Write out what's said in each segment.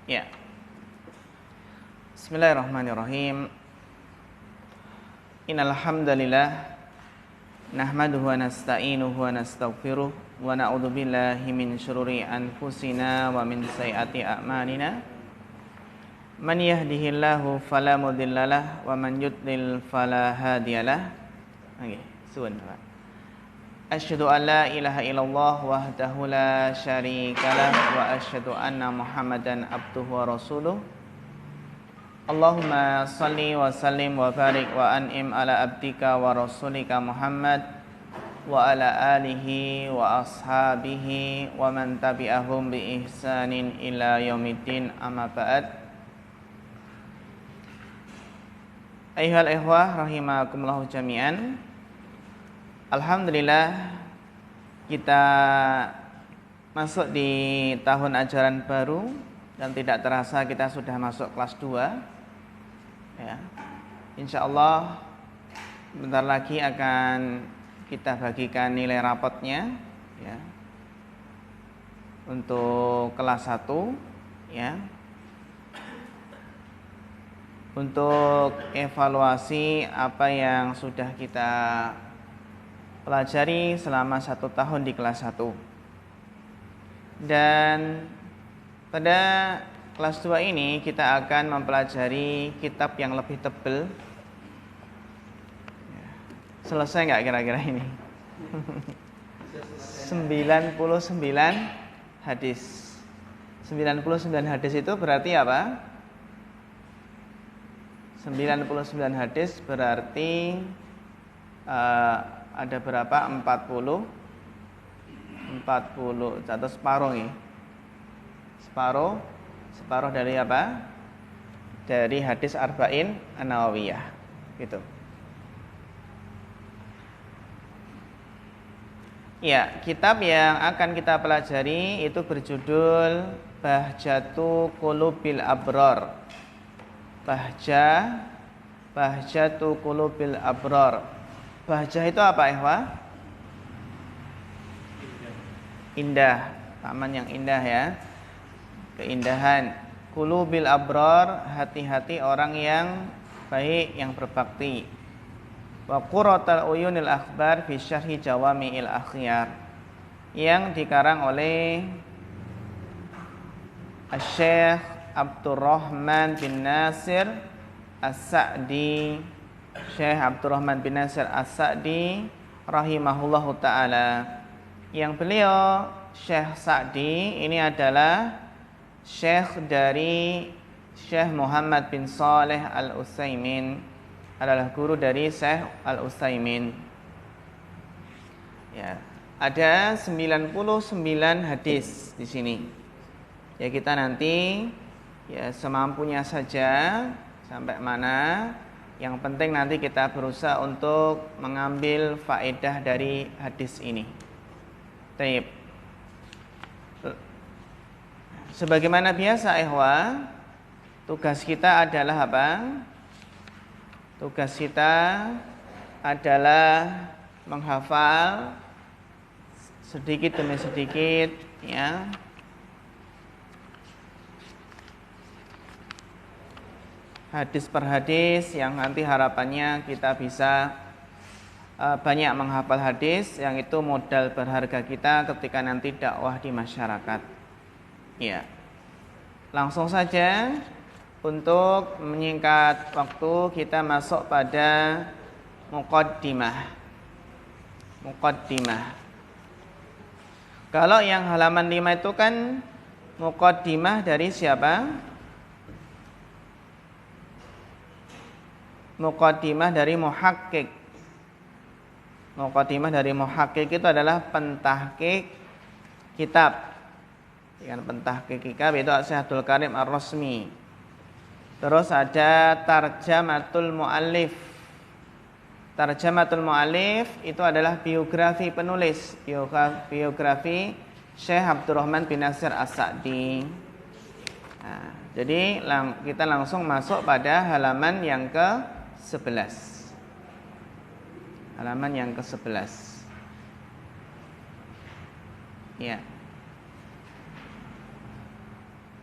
Ya. Bismillahirrahmanirrahim. Innal hamdalillah nahmaduhu wa nasta'inuhu wa nastaghfiruh wa na'udzu billahi min syururi anfusina wa min sayyiati a'malina. Man yahdihillahu fala mudhillalah wa man yudlil fala hadiyalah. Nggih, suwun Pak. Asyhadu an la ilaha illallah wahdahu la syarikalah wa asyhadu anna Muhammadan abduhu wa rasuluh. Allahumma salli wa sallim wa barik wa an'im ala abdika wa rasulika Muhammad wa ala alihi wa ashabihi wa man tabi'ahum bi ihsanin ila yaumiddin, amma ba'd. Ayyuhal ikhwah rahimakumullah jami'an. Alhamdulillah kita masuk di tahun ajaran baru dan tidak terasa kita sudah masuk kelas 2 ya. Insyaallah bentar lagi akan kita bagikan nilai rapotnya ya, untuk kelas 1 ya, untuk evaluasi apa yang sudah kita pelajari selama 1 tahun di kelas 1. Dan pada kelas 2 ini kita akan mempelajari kitab yang lebih tebal. Selesai nggak kira-kira ini? 99 hadis. 99 hadis itu berarti apa? 99 hadis berarti ada berapa? 40 atau separuh ya. Separuh dari apa? Dari hadis Arba'in An-Nawawiyah gitu. Ya, kitab yang akan kita pelajari itu berjudul Bahjatu Qulubil Abror. Bahjatu Qulubil Abror. Bahjah itu apa, ikhwah? Indah, taman yang indah ya. Keindahan. Qulubil Abror, hati-hati orang yang baik, yang berbakti. Wa Qurratul Uyunil Akhbar fi Syarhi Jawami'il Akhyar, yang dikarang oleh Syekh Abdurrahman bin Nasir As-Sa'di. Syekh Abdurrahman bin Nasir As-Sa'di rahimahullahu ta'ala. Yang beliau Syekh Sa'di ini adalah Syekh dari Syekh Muhammad bin Saleh Al-Utsaimin, adalah guru dari Syekh Al-Utsaimin. Ya, ada 99 hadis di sini. Ya, kita nanti ya semampunya saja sampai mana. Yang penting nanti kita berusaha untuk mengambil faedah dari hadis ini. Baik. Sebagaimana biasa ikhwah, tugas kita adalah apa? Tugas kita adalah menghafal sedikit demi sedikit ya. Hadis per hadis, yang nanti harapannya kita bisa banyak menghafal hadis, yang itu modal berharga kita ketika nanti dakwah di masyarakat. Ya. Langsung saja untuk menyingkat waktu, kita masuk pada muqaddimah. Kalau yang halaman 5 itu kan muqaddimah dari siapa? Muqaddimah dari muhakkik. Muqaddimah dari muhakkik itu adalah pentahqiq kitab. Dengan pentahqiq kitab itu Syekh Abdul Karim Ar-Rasmi. Terus ada tarjamatul muallif. Tarjamatul muallif itu adalah biografi penulis, biografi Syekh Abdurrahman bin Nasir As-Sa'di. Nah, jadi kita langsung masuk pada halaman yang ke-11. Halaman yang ke-11. Ya.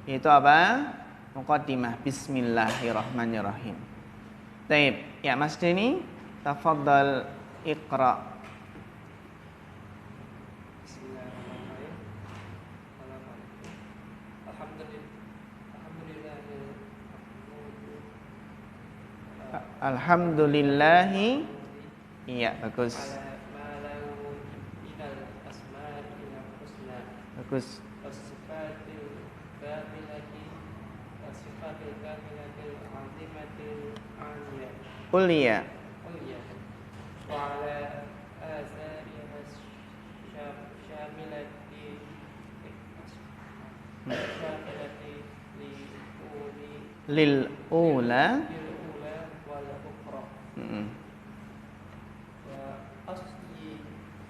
Yaitu apa? Muqaddimah. Bismillahirrahmanirrahim. Baik, ya Mas Denny, tafadhal iqra. Alhamdulillahi. Iya, bagus. Bagus. Ulia. Lil ula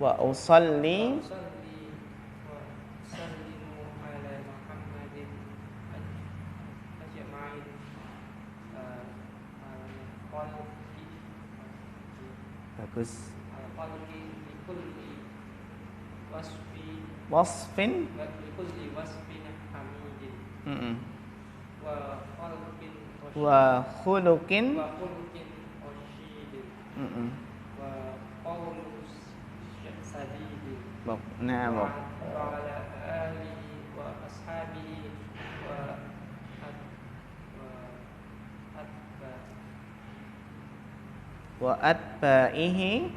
wa usalli bagus. Wasfin wa khuluqin nah wa atba'ihi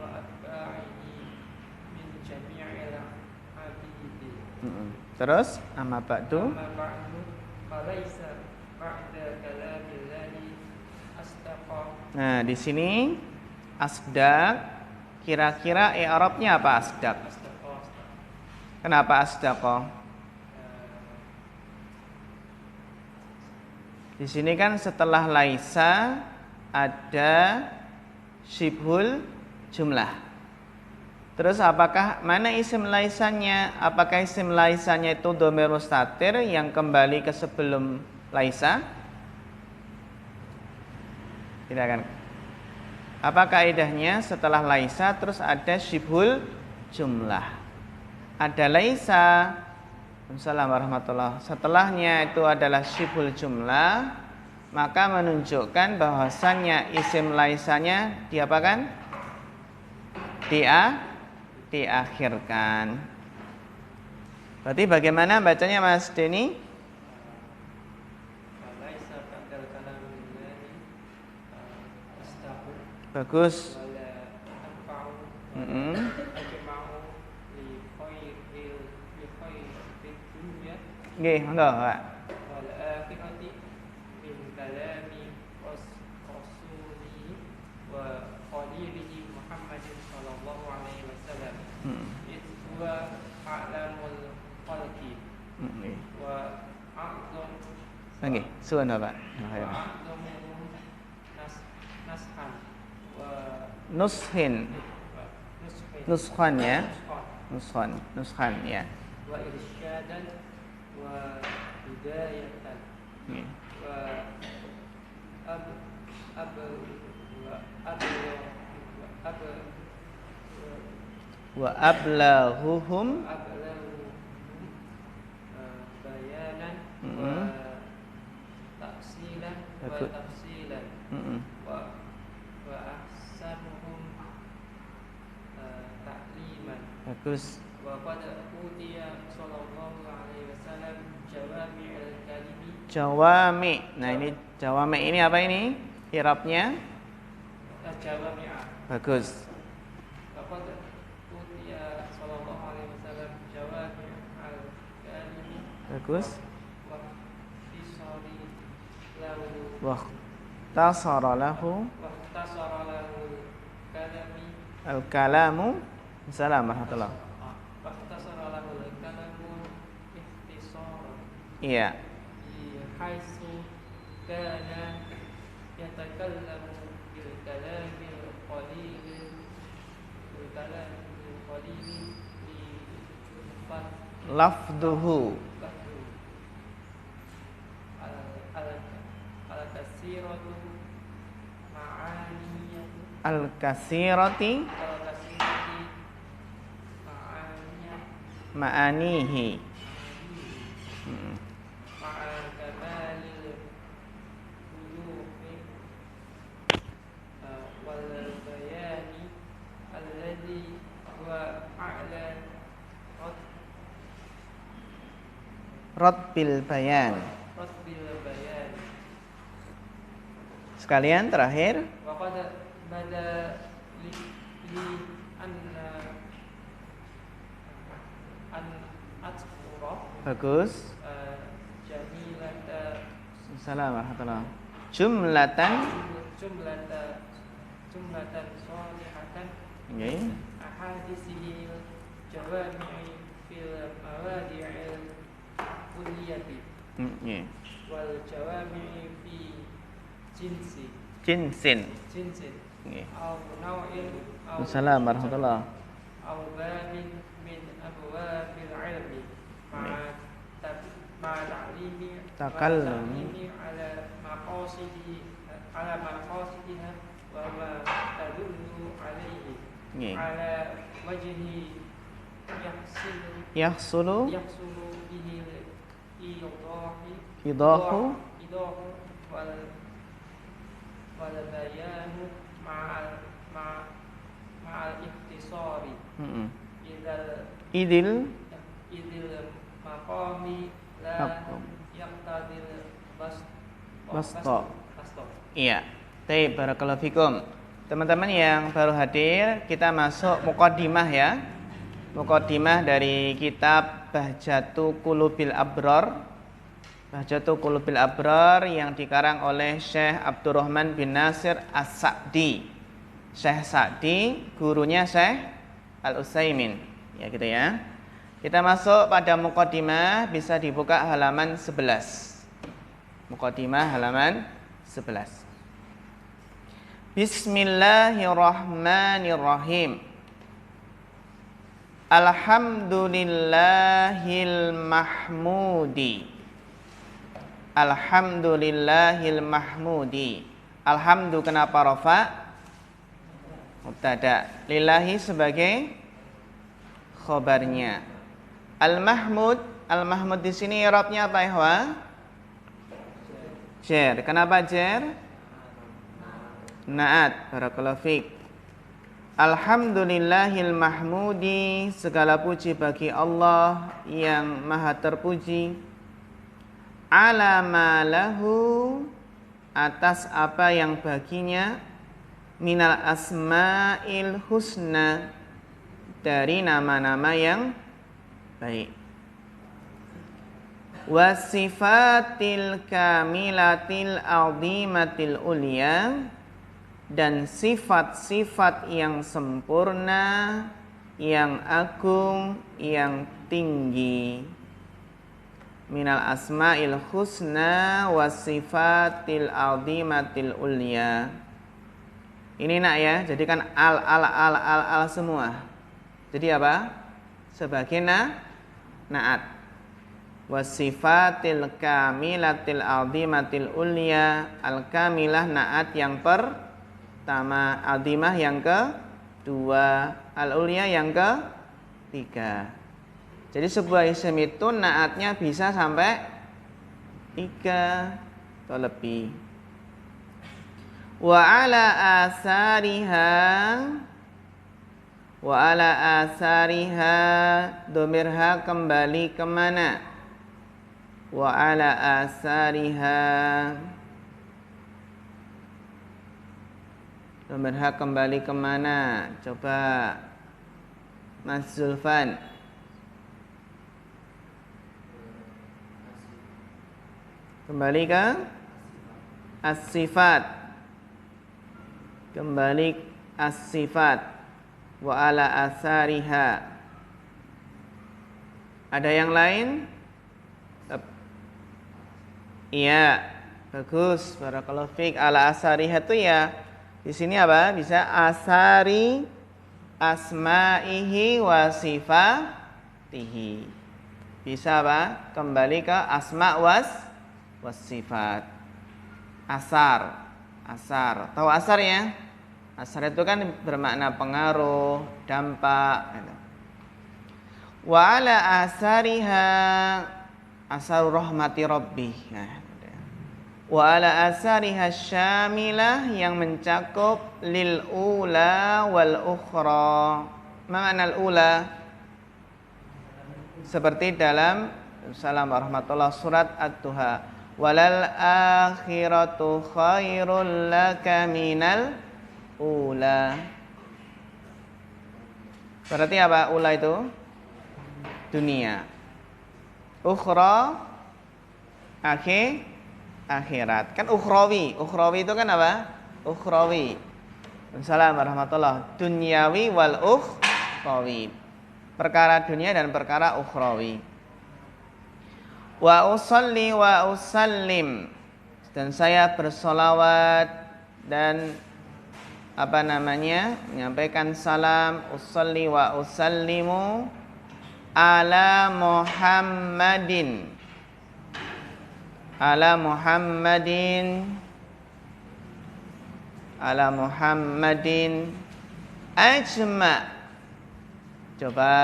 terus amma ba'du. Nah, di sini asdaq kira-kira i'rabnya apa asdaq? Kenapa asdaq? Di sini kan setelah laisa ada syibhul jumlah. Terus apakah mana isim laisanya? Apakah isim laisanya itu dhamir mustatir yang kembali ke sebelum laisa? Tidak kan? Apa kaidahnya setelah laisa terus ada syibhul jumlah? Ada laisa. Assalamualaikum warahmatullahi. Setelahnya itu adalah syibhul jumlah, maka menunjukkan bahwasannya isim laisanya diapakan? Diakhirkan. Berarti bagaimana bacanya Mas Denny? Bagus. Nggih, monggo, Pak. Nggih, suwun Pak. Nushin. Nuskhan ya. Nuskhan ya. Wa irsyadan wa hidayatan. Wa ablaghuhum bayanan wa tafsilan wa ahsanuhum ta'liman. Bagus. Wa qad utiya sallallahu alaihi wasallam jawami'ul kalimi. Jawami. Nah, ini jawami ini apa ini? I'rabnya? Jawami'ah. Bagus. Wa qad utiya sallallahu alaihi wasallam jawami'ul kalimi. Bagus. Wa tisari lahu. Wa tasara lahu. Wa tasara lahu kalami. Al-kalamu. Assalamualaikum warahmatullahi. Iya. Haitsu kana yatakallamu bil kalamil qalil lafduhu al-kasiratu ma'aniyatu al-kasirati ma'anihi Radbil bayan. Radbil bayan. Sekalian terakhir. Wa qad bada li an atqura. Bagus. Jamilata. Assalamualaikum warahmatullahi. Jumlatan salihatan. Nggih. Ahaditsil jawami'i fil mawadi'il kulliyati. Nggih. Wal jawami'i fi Jinsin. Nggih. Au naw'in Assalamualaikum warahmatullahi. Au babin min abwabil ilmi ma ta'limi Takallumi ala maqasidiha wa ma tadullu alaihi ala wajhi Yahsulu bihi idahu wal bayanu ma'al ikhtisari idil maqami la yaqtadil basta. Iya. Baik, barakallahu fikum. Teman-teman yang baru hadir, kita masuk muqaddimah ya. Muqaddimah dari kitab Bahjatu Qulubil Abrar. Bahjatu Qulubil Abrar yang dikarang oleh Syekh Abdurrahman bin Nasir As-Sa'di. Syekh Sa'di, gurunya Syekh Al-Utsaimin. Ya gitu ya. Kita masuk pada muqaddimah, bisa dibuka halaman 11. Muqaddimah halaman 11. Bismillahirrahmanirrahim. Alhamdulillahil mahmudi. Alhamdulillahil mahmudi. Alhamdu kenapa rafa? Mubtada. Lillahi sebagai khobarnya. Al-mahmud, al-mahmud di sini i'rabnya apa ya? Jar. Kenapa jar? Naat. Barakallahu fiik. Alhamdulillahil mahmudi, segala puji bagi Allah yang maha terpuji. Ala ma lahu, atas apa yang baginya, minal asma'il husna, dari nama-nama yang baik. Wasifatil kamilatil azimatil ulia, dan sifat-sifat yang sempurna, yang agung, yang tinggi. Minal asma'il husna wasifatil azimatil ulia. Ini nak ya, jadikan al semua. Jadi apa? Sebagai naat. Wasifatil kamilatil azimatil ulia. Al-kamilah naat yang pertama, azimah yang kedua, al-ulia yang ketiga. Jadi sebuah isim itu naatnya bisa sampai 3 atau lebih. Wa ala asariha domirha kembali kemana? Wa ala asariha domirha kembali kemana? Coba Mas Zulfan. Kembali ke as-sifat. Kembali as-sifat. Wa ala asariha. Ada yang lain? Iya, bagus. Barakallahu fiik. Ala asariha itu ya di sini apa? Bisa asari asma'ihi wa sifatihi. Bisa apa? Kembali ke asma wasifat. Asar. Tahu asar ya? Asar itu kan bermakna pengaruh, dampak. Wa ala asariha asar rahmati rabbih. Wa ala asariha syamilah yang mencakup lil ula wal ukhra. Ma'na al ula seperti dalam Waalaikumsalam warahmatullahi wabarakatuh. Surat At-Duha. Walal akhiratu khairul laka minal ula. Berarti apa ula itu? Dunia. Ukhra akhirat. Kan ukhrawi. Ukhrawi itu kan apa? Ukhrawi. Waalaikumsalam warahmatullahi wabarakatuh. Dunyawi wal ukhrawi. Perkara dunia dan perkara ukhrawi. Wa usalli wa usallim, dan saya bersolawat dan menyampaikan salam, usalli wa usallimu ala Muhammadin ajma. Coba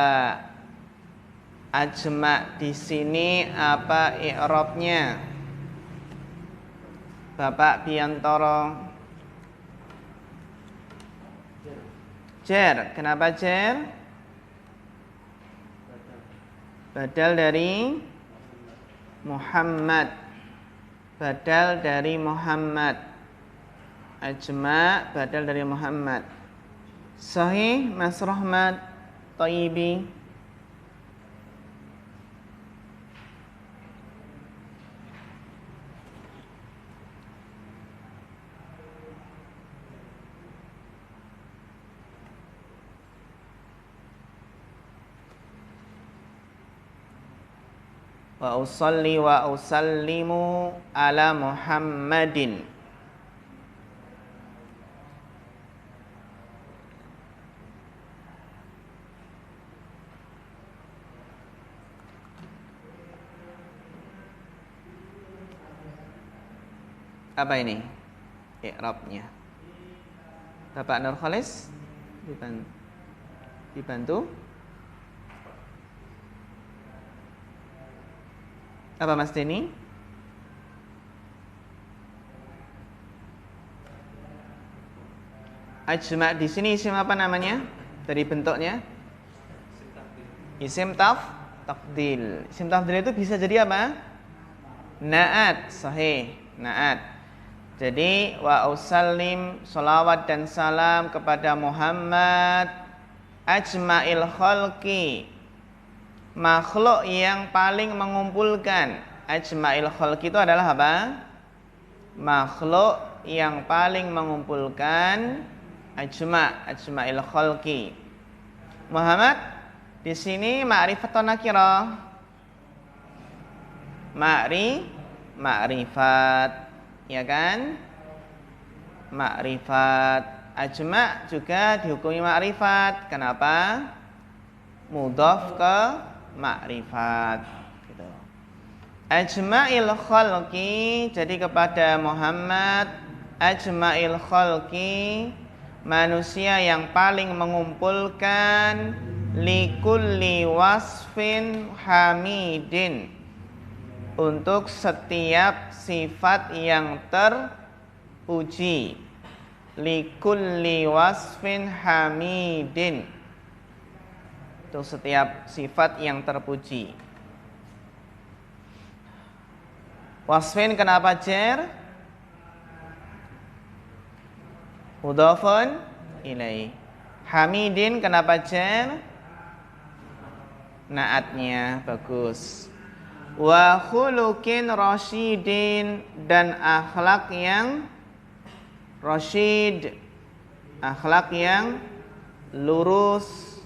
ajma di sini apa i'rabnya? Bapak Biantoro. Jer. Kenapa jer? Badal dari Muhammad. Badal dari Muhammad. Ajma badal dari Muhammad. Sahih Mas Rahmat Thayyibi. Wa usalli wa usallimu ala Muhammadin. Apa ini i'rabnya? Bapak Nur Khalis dibantu. Apa Mas Denny? Ajma di sini isim apa namanya? Dari bentuknya? Isim tafdil. Isim tafdil itu bisa jadi apa? Na'at, sahih, na'at. Jadi wa usallim, salawat dan salam kepada Muhammad ajma'il khalqi, makhluk yang paling mengumpulkan. Ajma'il khalqi itu adalah apa? Makhluk yang paling mengumpulkan. Ajma'il khalqi. Muhammad di sini ma'rifat atau nakirah? Ma'rifat. Ya kan? Ma'rifat. Ajma' juga dihukumi ma'rifat. Kenapa? Mudhaf ke ma'rifat gitu. Ajma'il khalqi, jadi kepada Muhammad ajma'il khalqi, manusia yang paling mengumpulkan, likulli wasfin hamidin, untuk setiap sifat yang terpuji. Likulli wasfin hamidin, untuk setiap sifat yang terpuji. Wasfin kenapa jer? Mudhafun ilaih. Hamidin kenapa jer? Naatnya bagus. Wa khuluqin rasyidin, dan akhlak yang rasyid, akhlak yang lurus,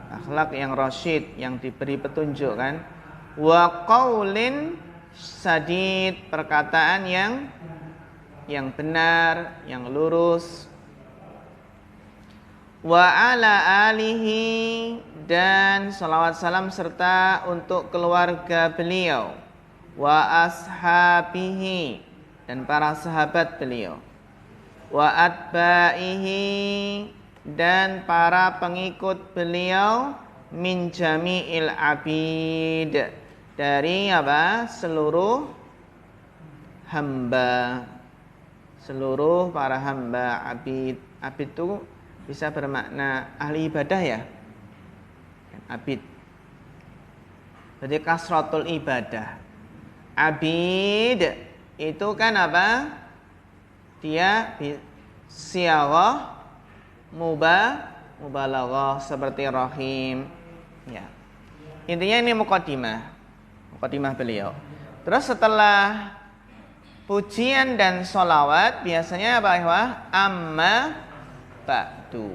akhlak yang rasyid, yang diberi petunjuk kan. Wa qaulin sadid, perkataan yang benar, yang lurus. Wa ala alihi, dan salawat salam serta untuk keluarga beliau. Wa ashabihi, dan para sahabat beliau. Wa atba'ihi, dan para pengikut beliau. Min jami'il abid, dari apa? Seluruh hamba, seluruh para hamba. Abid itu bisa bermakna ahli ibadah ya, abid. Jadi kasratul ibadah. Abid itu kan apa? Dia siyaghah mubalaghah seperti rahim. Ya. Intinya ini muqaddimah beliau. Terus setelah pujian dan sholawat biasanya apa ya? Amma ba'du.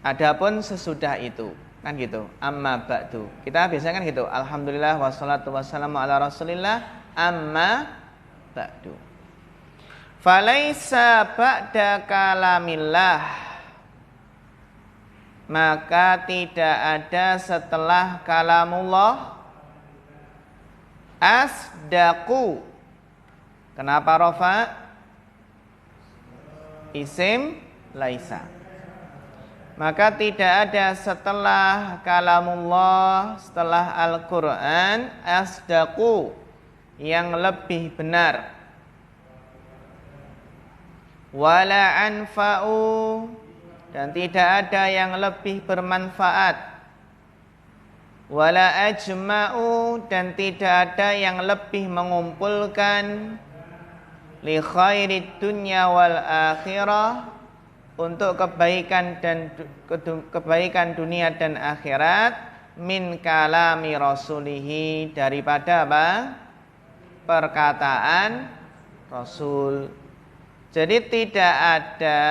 Adapun sesudah itu, kan gitu. Amma ba'du. Kita biasanya kan gitu. Alhamdulillah wassalatu wassalamu ala Rasulillah. Amma ba'du. Falaisa ba'da kalamillah. Maka tidak ada setelah kalamullah asdaqu. Kenapa rafa? Isim laisa. Maka tidak ada setelah kalamullah, setelah Al-Quran, asdaqu, yang lebih benar. Wala anfa'u, dan tidak ada yang lebih bermanfaat. Wala ajma'u, dan tidak ada yang lebih mengumpulkan. Li khairid dunya wal akhirah, untuk kebaikan dunia dan akhirat, min kalami rasulihi, daripada apa? Perkataan Rasul. Jadi tidak ada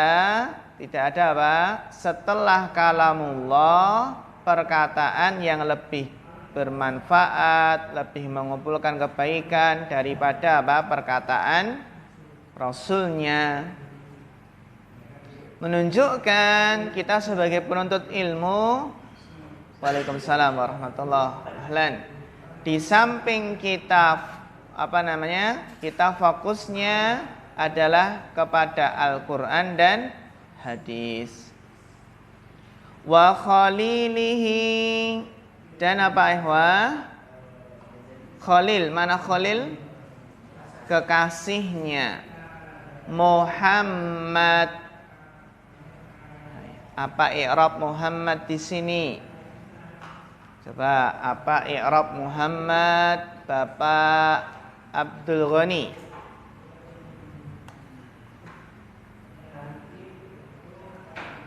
apa? Setelah kalamullah perkataan yang lebih bermanfaat, lebih mengumpulkan kebaikan daripada apa? Perkataan Rasulnya. Menunjukkan kita sebagai penuntut ilmu, waalaikumsalam warahmatullahi wabarakatuh, di samping kita kita fokusnya adalah kepada Al-Quran dan hadis. Wa khalilihi, dan apa ihwa? Khalil, mana Khalil? Kekasihnya Muhammad. Apa i'rab Muhammad di sini? Coba apa i'rab Muhammad, Bapak Abdul Ghani?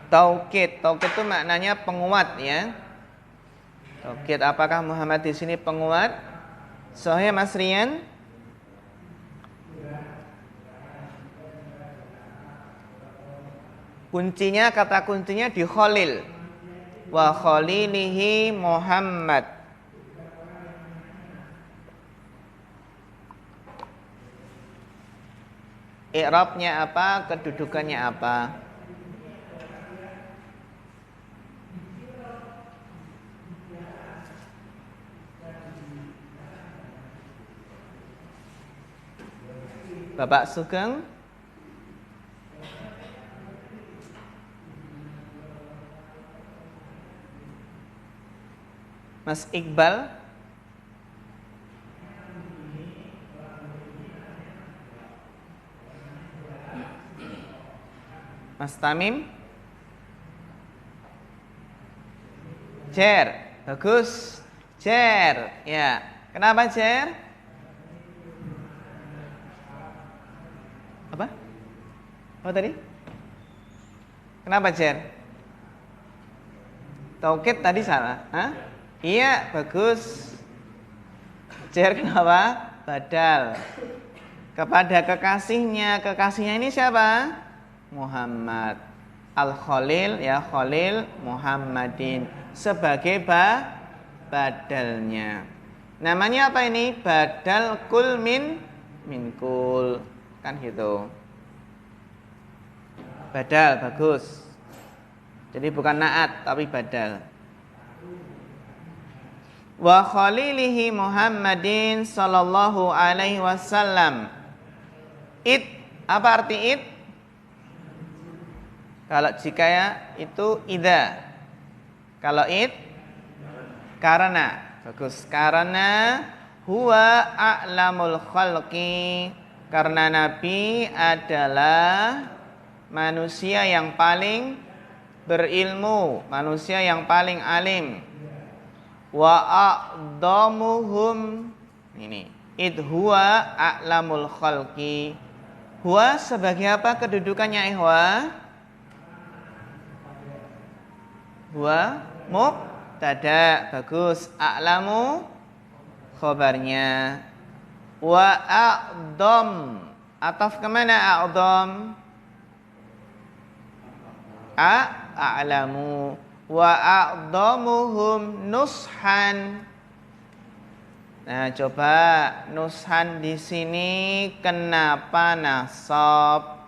Taukid itu maknanya penguat ya. Taukid, apakah Muhammad di sini penguat? Sahih Mas Rian? Kata kuncinya di Khalil. Wa khalilihi Muhammad. I'rabnya apa? Kedudukannya apa? Bapak Sugeng? Mas Iqbal? Mas Tamim? Jer, bagus. Jer, ya. Kenapa Jer? Apa? Apa tadi? Kenapa Jer? Taukid tadi salah. Hah? Iya, bagus. Jer kenapa? Badal. Kepada kekasihnya. Kekasihnya ini siapa? Muhammad. Al-Khalil, ya Khalil Muhammadin. Sebagai badalnya. Namanya apa ini? Badal kul min kul. Kan gitu. Badal, bagus. Jadi bukan naat, tapi badal. Wa khalilihi Muhammadin sallallahu alaihi wasallam. It, apa arti it? Kalau jika ya itu idza. Kalau it karena. Bagus. Karena huwa a'lamul khalqi. Karena Nabi adalah manusia yang paling berilmu, manusia yang paling alim. Wa a'damuhum, ini id huwa a'lamul khalqi. Huwa sebagai apa kedudukannya ihwa? Huwa mubtada, bagus. A'lamu khabarnya. Wa a'dam, ataf kemana a'dam? A'lamu. Wa a'damuhum nushan. Nah, coba nushan di sini kenapa nasab?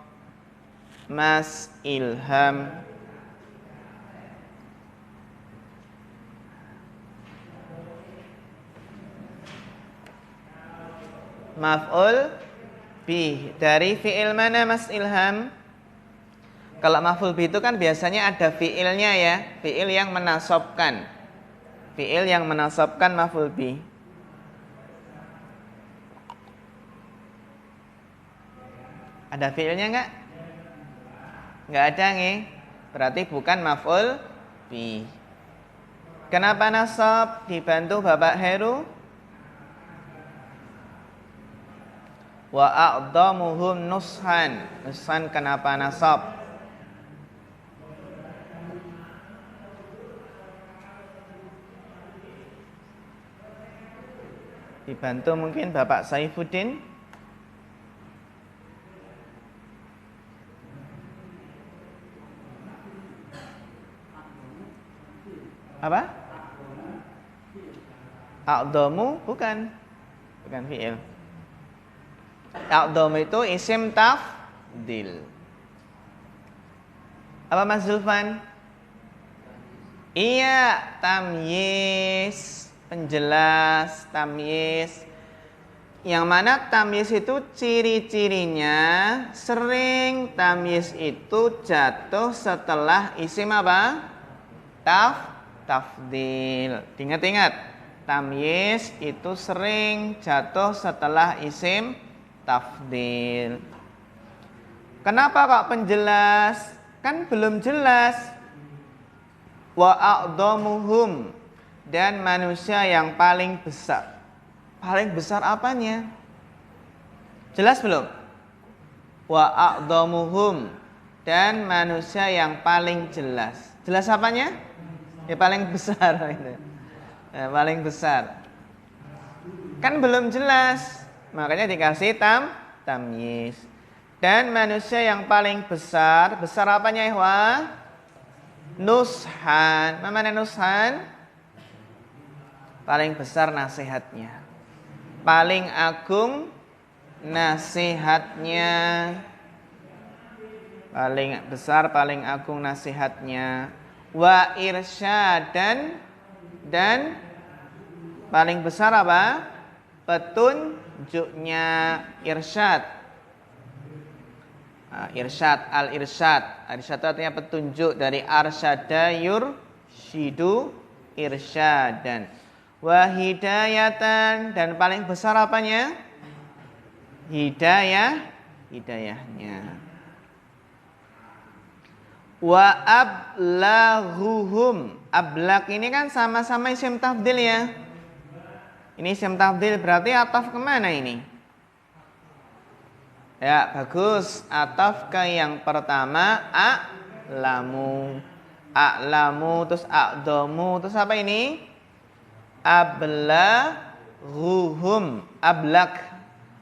Mas Ilham. Maf'ul bih. Dari fi'il mana Mas Ilham? Kalau maf'ul bih itu kan biasanya ada fi'ilnya ya, fi'il yang menasabkan. Fi'il yang menasabkan maf'ul bih. Ada fi'ilnya enggak? Enggak ada nih. Berarti bukan maf'ul bih. Kenapa nasab? Dibantu Bapak Heru. Wa a'damuhum nushan. Nushan kenapa nasab? Dibantu mungkin Bapak Saifuddin. Apa? A'damu bukan fi'il. A'damu itu isim tafdil. Apa Mas Zulfan? Iya, tamyiz, penjelas, tamyiz. Yang mana tamyiz itu ciri-cirinya sering tamyiz itu jatuh setelah isim apa? Tafdil. Ingat-ingat, tamyiz itu sering jatuh setelah isim tafdil. Kenapa kok penjelas? Kan belum jelas. Wa a'damuhum, dan manusia yang paling besar. Paling besar apanya? Jelas belum? Wa a'damuhum, dan manusia yang paling jelas. Jelas apanya? Ya paling besar itu. Ya, paling besar. Kan belum jelas. Makanya dikasih tamyiz. Dan manusia yang paling besar, besar apanya ihwa? Nushan. Mana nushan? Paling besar nasihatnya. Paling agung nasihatnya. Paling besar, paling agung nasihatnya. Wa irsyadan, dan paling besar apa? Petunjuknya. Irsyad. Irsyad, al-irsyad. Irsyad itu artinya petunjuk, dari arsyada yursyidu irsyadan. Wa hidayatan, dan paling besar apanya? Hidayahnya. Wa ablaghuhum. Ablag ini kan sama-sama isim tafdil ya. Ini isim tafdil, berarti ataf kemana ini? Ya, bagus. Ataf ke yang pertama, a'lamu. A'lamu, terus a'damu, terus apa ini? Ablaghuhum.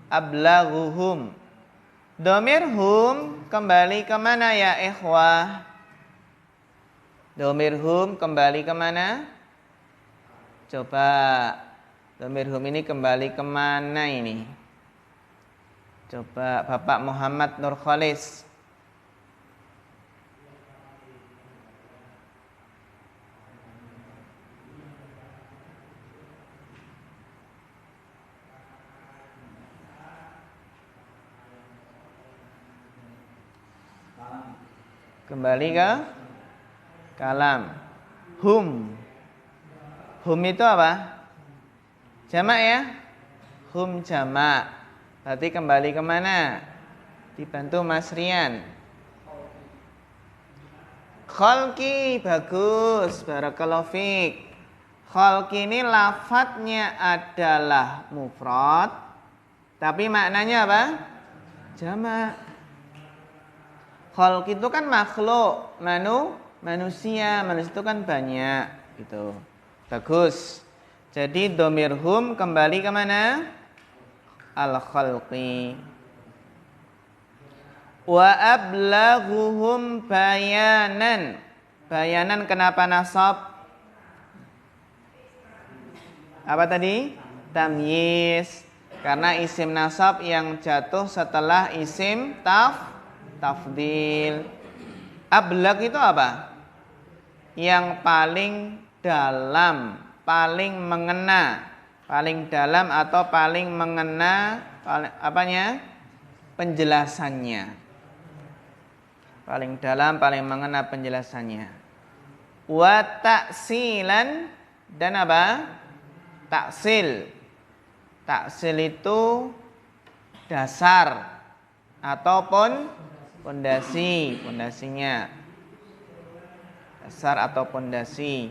Ablaghuhum. Domir hum kembali kemana ya ikhwah? Domir hum kembali kemana? Coba, domir hum ini kembali kemana ini? Coba Bapak Muhammad Nur Khalis. Kembali ke kalam. Hum. Hum itu apa? Jamak ya? Hum jamak. Berarti kembali kemana? Dibantu Mas Rian. Khalqi, bagus, barakallahu fiik. Khalqi ini lafadznya adalah mufrad, tapi maknanya apa? Jamak. Khalqi itu kan makhluk, manusia itu kan banyak, gitu. Bagus. Jadi domirhum kembali ke mana? Al-khalqi. Wa ablaghuhum bayanan. Bayanan kenapa nasab? Apa tadi? Tamyiz. Karena isim nasab yang jatuh setelah isim tafdil. Ablag itu apa? Yang paling dalam, paling mengena, paling dalam atau paling mengena apanya? Penjelasannya. Paling dalam, paling mengena penjelasannya. Wa ta'silan dan apa? Taksil. Taksil itu dasar ataupun pondasinya. Dasar atau pondasi.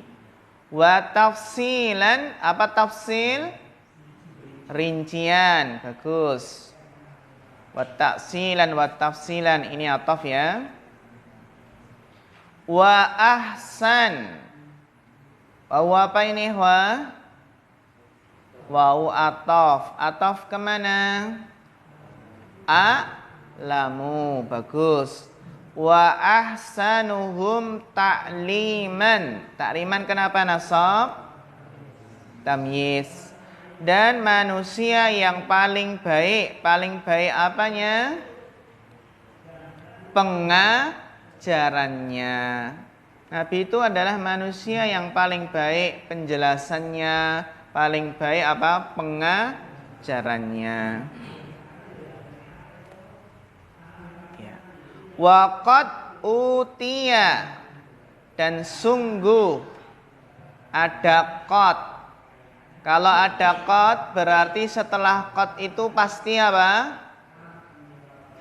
Wa tafsilan, apa tafsil? Rincian, bagus. Wa ta'silan wa tafsilan, ini ataf ya. Wa ahsan. Wau apa ini wa? Wau ataf. Ataf kemana? A'lamu, bagus. Wa ahsanuhum ta'liman. Ta'liman kenapa nasab? Tamyiz. Dan manusia yang paling baik apanya? Pengajarannya. Nabi itu adalah manusia yang paling baik penjelasannya, paling baik apa? Pengajarannya. Ya. Waqad utiya, dan sungguh ada qad. Kalau ada qad berarti setelah qad itu pasti apa?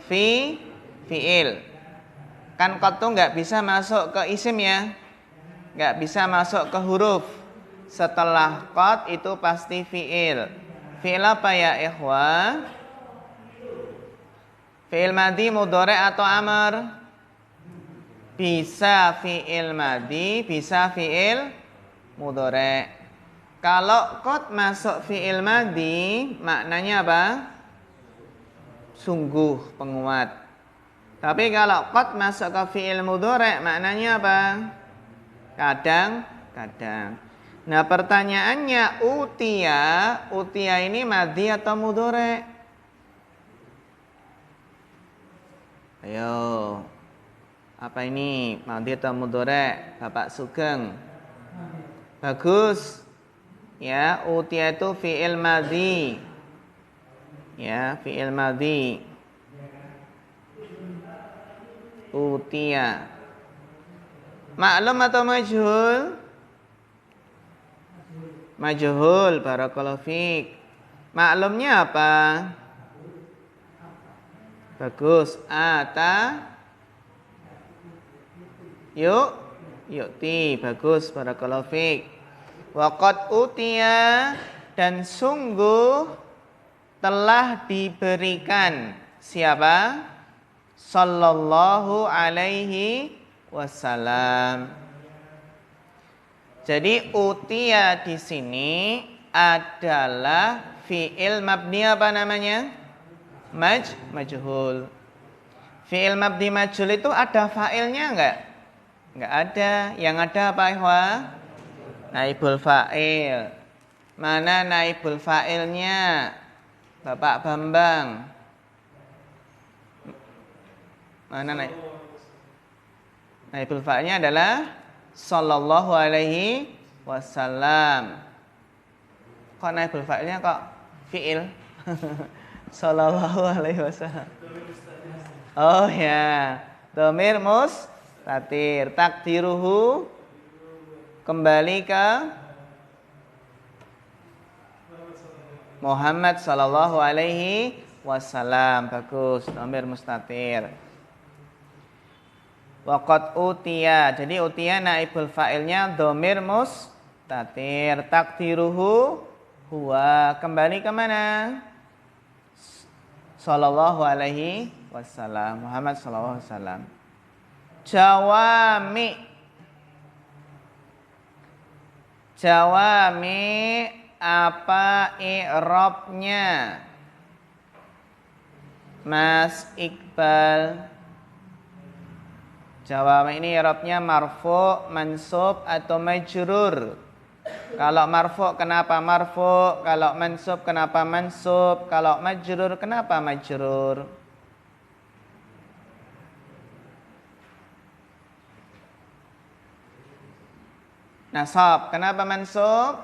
Fi'il. Kan qad itu nggak bisa masuk ke isim ya, nggak bisa masuk ke huruf. Setelah qad itu pasti fi'il. Fi'il apa ya ikhwah? Fi'il madhi, mudhari atau amr? Bisa fi'il madhi, bisa fi'il mudhari. Kalau qad masuk fi'il madhi, maknanya apa? Sungguh, penguat. Tapi kalau qad masuk ke fi'il mudhari, maknanya apa? Kadang-kadang. Nah, pertanyaannya utia ini madhi atau mudhari? Ayo. Apa ini? Madhi atau mudhari? Bapak Sugeng. Bagus. Ya, utia itu fi'il madhi. Ya, fi'il madhi. Utia. Maklum atau majhul? Majhul, barakallahu fiik. Maklumnya apa? Bagus. Yu'ti. Bagus, barakallahu fiik. Waqad utiya, dan sungguh telah diberikan siapa? Sallallahu alaihi wasallam. Jadi utiya di sini adalah fi'il mabni apa namanya? Majhul. Fi'il mabni majhul itu ada fa'ilnya enggak? Enggak ada. Yang ada apa ikhwah? Naibul fa'il. Mana naibul fa'ilnya? Bapak Bambang. Mana naibul fa'ilnya adalah sallallahu alaihi wasallam. Kok naibul fa'ilnya kok fi'il? Sallallahu alaihi wasallam. Oh ya, dhamir mustatir. Takdiruhu kembali ke Muhammad sallallahu alaihi wasallam. Bagus, dhamir mustatir. Waqad utiya. Jadi utiya naibul fa'ilnya dhamir mustatir. Takdiruhu huwa. Kembali ke mana? Sallallahu alaihi wasallam. Muhammad sallallahu alaihi wasallam. Jawami. Jawami apa i'rabnya? Mas Iqbal. Jawami ini i'rabnya marfu, mansub atau majrur. Kalau marfu kenapa marfu? Kalau mansub kenapa mansub? Kalau majrur kenapa majrur? Nasab kenapa mansub?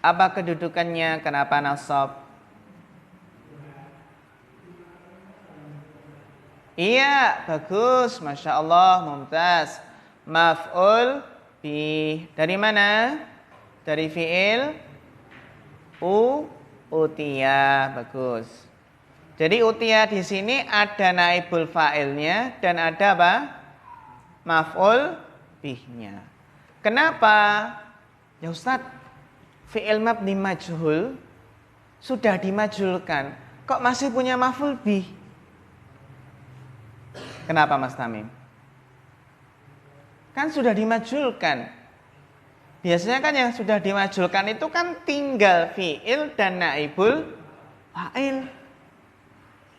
Apa kedudukannya? Kenapa nasab? Iya, bagus, masya Allah, mumtaz. Maf'ul bih. Dari mana? Dari fi'il utiya, bagus. Jadi utiya di sini ada naibul fa'ilnya dan ada apa? Maf'ul bihnya. Kenapa? Ya Ustaz, fi'il mabni majhul sudah dimajhulkan, kok masih punya maf'ul bih? Kenapa Mas Tamim? Kan sudah dimajhulkan. Biasanya kan yang sudah dimajhulkan itu kan tinggal fi'il dan naibul fa'il.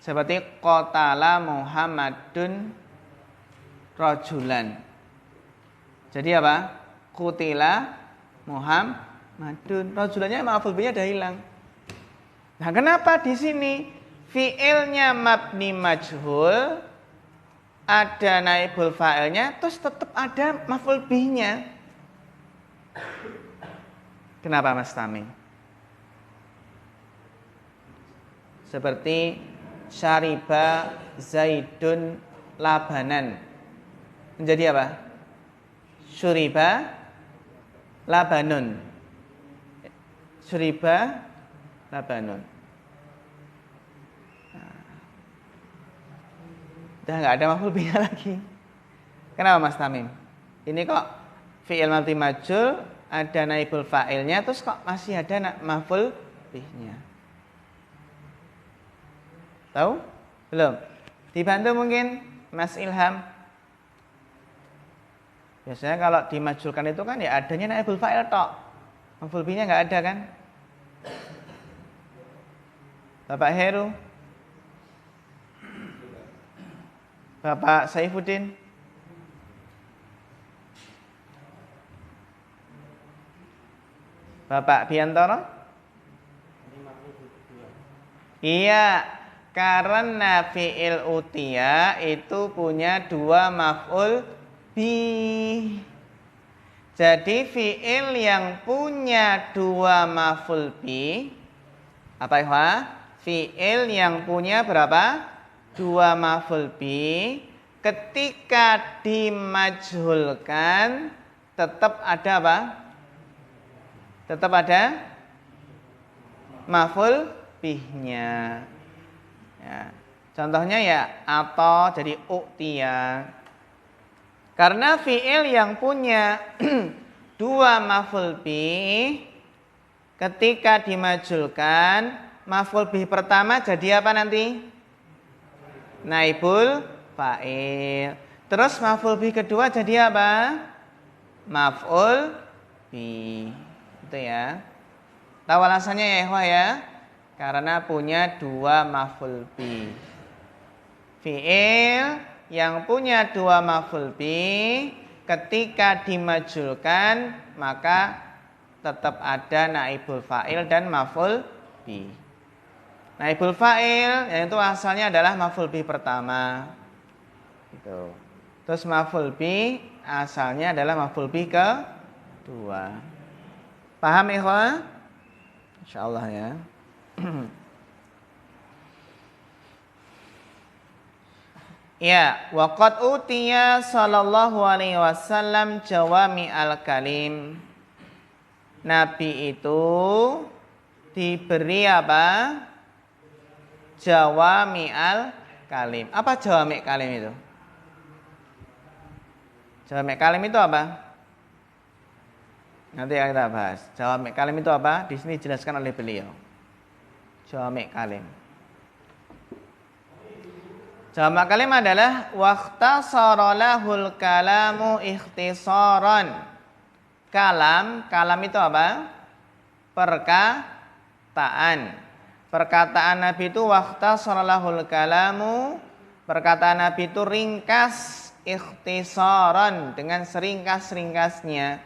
Seperti qatala Muhammadun rajulan. Jadi apa? Qutila Muhammadun. Rajulannya maf'ul bihnya dah hilang. Nah, kenapa di sini fi'ilnya mabni majhul, ada naibul fa'ilnya, terus tetap ada maf'ul bihnya? Kenapa Mas Tamim? Seperti syariba Zaidun labanan. Menjadi apa? Syuriba labanun. Syuriba labanun. Udah nggak ada maf'ul bihnya lagi. Kenapa Mas Tamim? Ini kok fi'il mabni majhul ada naibul fa'ilnya, terus kok masih ada maf'ul bihnya? Tahu? Belum? Dibantu mungkin Mas Ilham. Biasanya kalau dimajhulkan itu kan ya adanya naibul fa'il tok. Maf'ul bihnya nggak ada kan? Bapak Heru, Bapak Saifuddin, Bapak Biantoro? Iya, karena fi'il utiya itu punya dua maf'ul bih. Jadi fi'il yang punya dua maf'ul bih, apa ya? Fi'il yang punya berapa? Dua maf'ul bih, ketika dimajhulkan tetap ada apa? Tetap ada maf'ul bihnya. Ya. Contohnya ya atau jadi u'tiya. Karena fi'il yang punya dua maf'ul bih, ketika dimajhulkan, maf'ul bih pertama jadi apa nanti? Naibul fa'il. Terus maf'ul bih kedua jadi apa? Maf'ul bih. Itu ya. Tahu alasannya ya ikhwah ya? Karena punya dua maf'ul bih. Fi'il yang punya dua maf'ul bih ketika dimajhulkan maka tetap ada naibul fa'il dan maf'ul bih. Naibul fa'il yang itu asalnya adalah maf'ul bih pertama. Gitu. Terus maf'ul bih asalnya adalah maf'ul bih kedua. Paham ikhwan? Insyaallah ya. Ya, waqad utiya sallallahu alaihi wasallam jawami al-kalim. Nabi itu diberi apa? jawami'al kalim. Apa jawami' kalim itu? Jawami' kalim itu apa? Nanti kita bahas. Jawami' kalim itu apa? Di sini dijelaskan oleh beliau. Jawami' kalim. Jawami' kalim adalah waqtasara lahul kalamu ikhtisaran. Kalam itu apa? Perkataan. Perkataan Nabi itu waqtasara lahul kalamu. Perkataan Nabi itu ringkas ikhtisaran dengan seringkas-ringkasnya.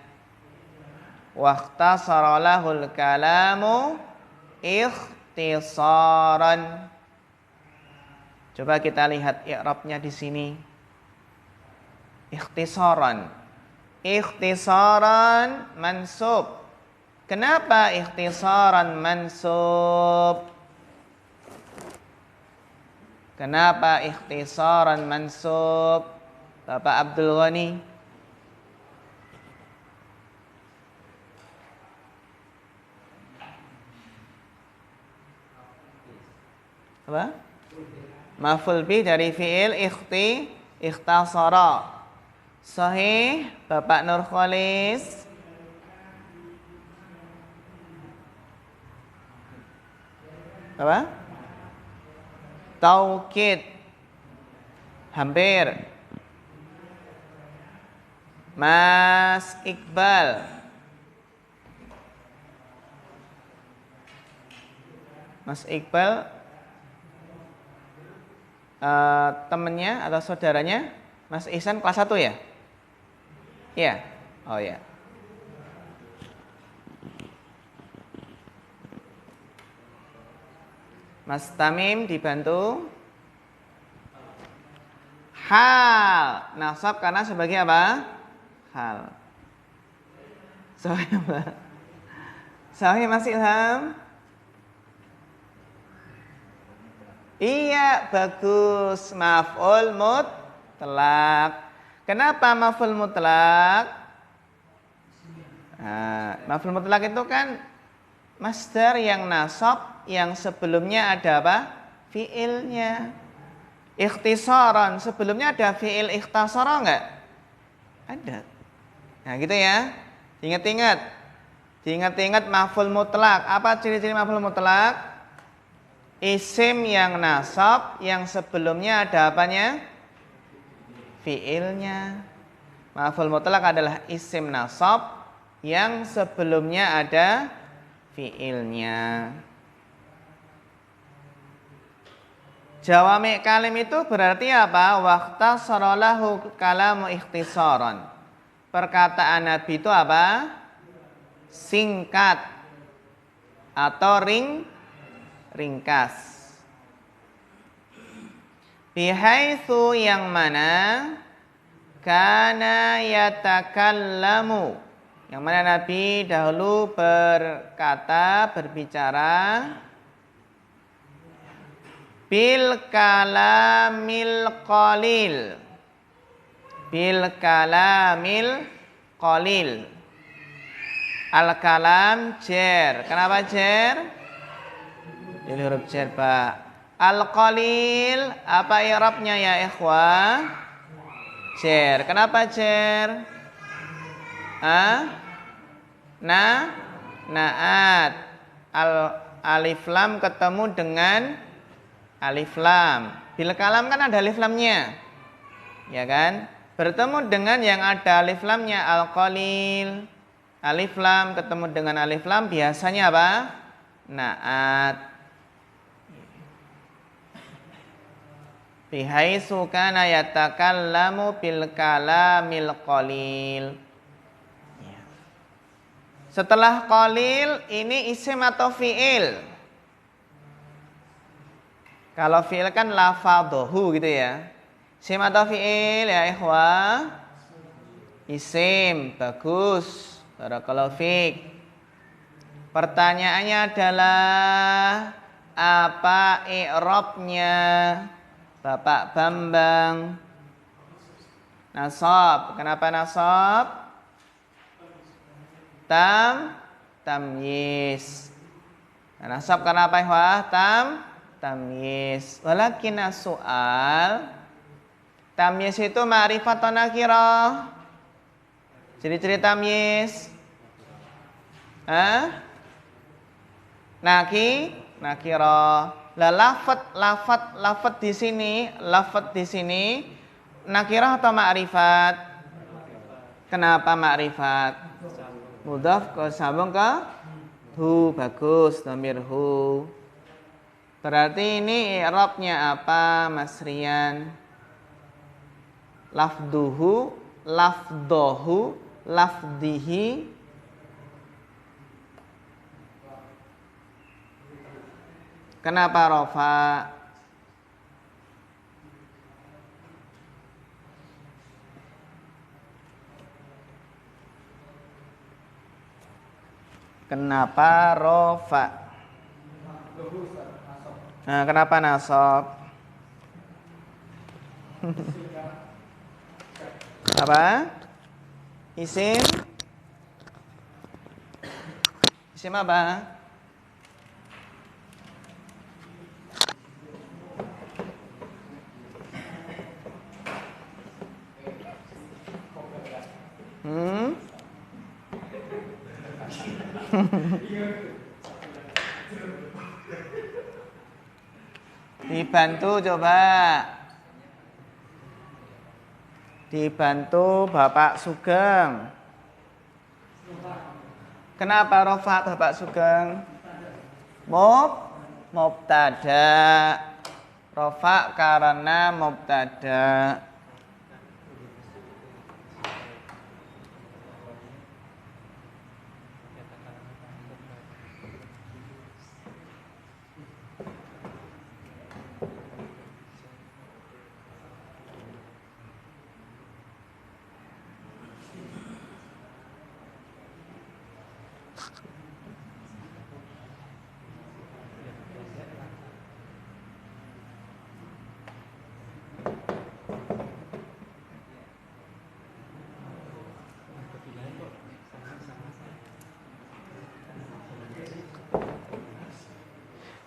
Waqtasara lahul kalamu ikhtisaran. Coba kita lihat i'rabnya di sini. Ikhtisaran. Ikhtisaran mansub. Kenapa ikhtisaran mansub? Kenapa ikhtisaran mansub? Bapak Abdul Ghani. Apa? Maf'ul bih dari fi'il ikhtasara. Sahih, Bapak Nur Khalis. Apa? Taukid. Hampir. Mas Iqbal. Mas Iqbal temennya atau saudaranya Mas Ihsan kelas 1 ya? Iya. Oh ya. Mas Tamim dibantu. Hal. Nasab karena sebagai apa? Hal. Sahih apa? Sahih Mas Ilham? Iya, bagus. Maf'ul mutlaq. Kenapa maf'ul mutlaq? Nah, maf'ul mutlaq itu kan masdar yang nasab yang sebelumnya ada apa? Fi'ilnya. Ikhtisaran, sebelumnya ada fi'il ikhtasara enggak? Ada. Nah, gitu ya. Ingat-ingat. Diingat-ingat maf'ul mutlaq. Apa ciri-ciri maf'ul mutlaq? Isim yang nasab yang sebelumnya ada apanya? Fi'ilnya. Maf'ul mutlaq adalah isim nasab yang sebelumnya ada fi'ilnya. Jawami' kalim itu berarti apa? Waqtasara lahu kalamu ikhtisaran. Perkataan Nabi itu apa? Singkat atau ringkas. Bihaitsu yang mana kana yatakallamu. Yang mana Nabi dahulu berbicara bil kalamil qalil. Bil kalamil qalil. Al kalam jar. Kenapa jar? Ini huruf jar, Pak. Al-qalil, apa i'rabnya ya ikhwah? Jar. Kenapa jar? Naat. Alif lam ketemu dengan alif lam. Bil kalam kan ada alif lamnya. Ya kan? Bertemu dengan yang ada alif lamnya al-qalil. Alif lam ketemu dengan alif lam biasanya apa? Naat. Bihaitsu kana yatakallamu bil kalamil qalil. Setelah qalil ini isim atau fi'il? Kalau fi'il kan lafadhuhu gitu ya. Isim atau fi'il ya ikhwah? Isim, bagus. Barakallahu fiik. Pertanyaannya adalah apa i'rabnya? Bapak Bambang. Nasab. Kenapa nasab? Tamyiz. Nah, nasab karena apa? tamyiz. Walakin as-su'al, tamyiz itu ma'rifat atau nakirah? Ciri-ciri tamyiz. Nakirah. Lah lafat di sini nakirah atau ma'rifat? Kenapa ma'rifat? Mudhaf ke sambung ke hu, bagus, dhamir hu. Berarti ini i'rabnya apa, Mas Rian? Lafduhu, lafdohu, lafdihi. Kenapa rofa? Kenapa rofa? Nah, kenapa nasab? Apa? Isim? Isim apa? Dibantu coba. Dibantu Bapak Sugeng. Kenapa rofa Bapak Sugeng? Mubtada. Rofa karena mubtada.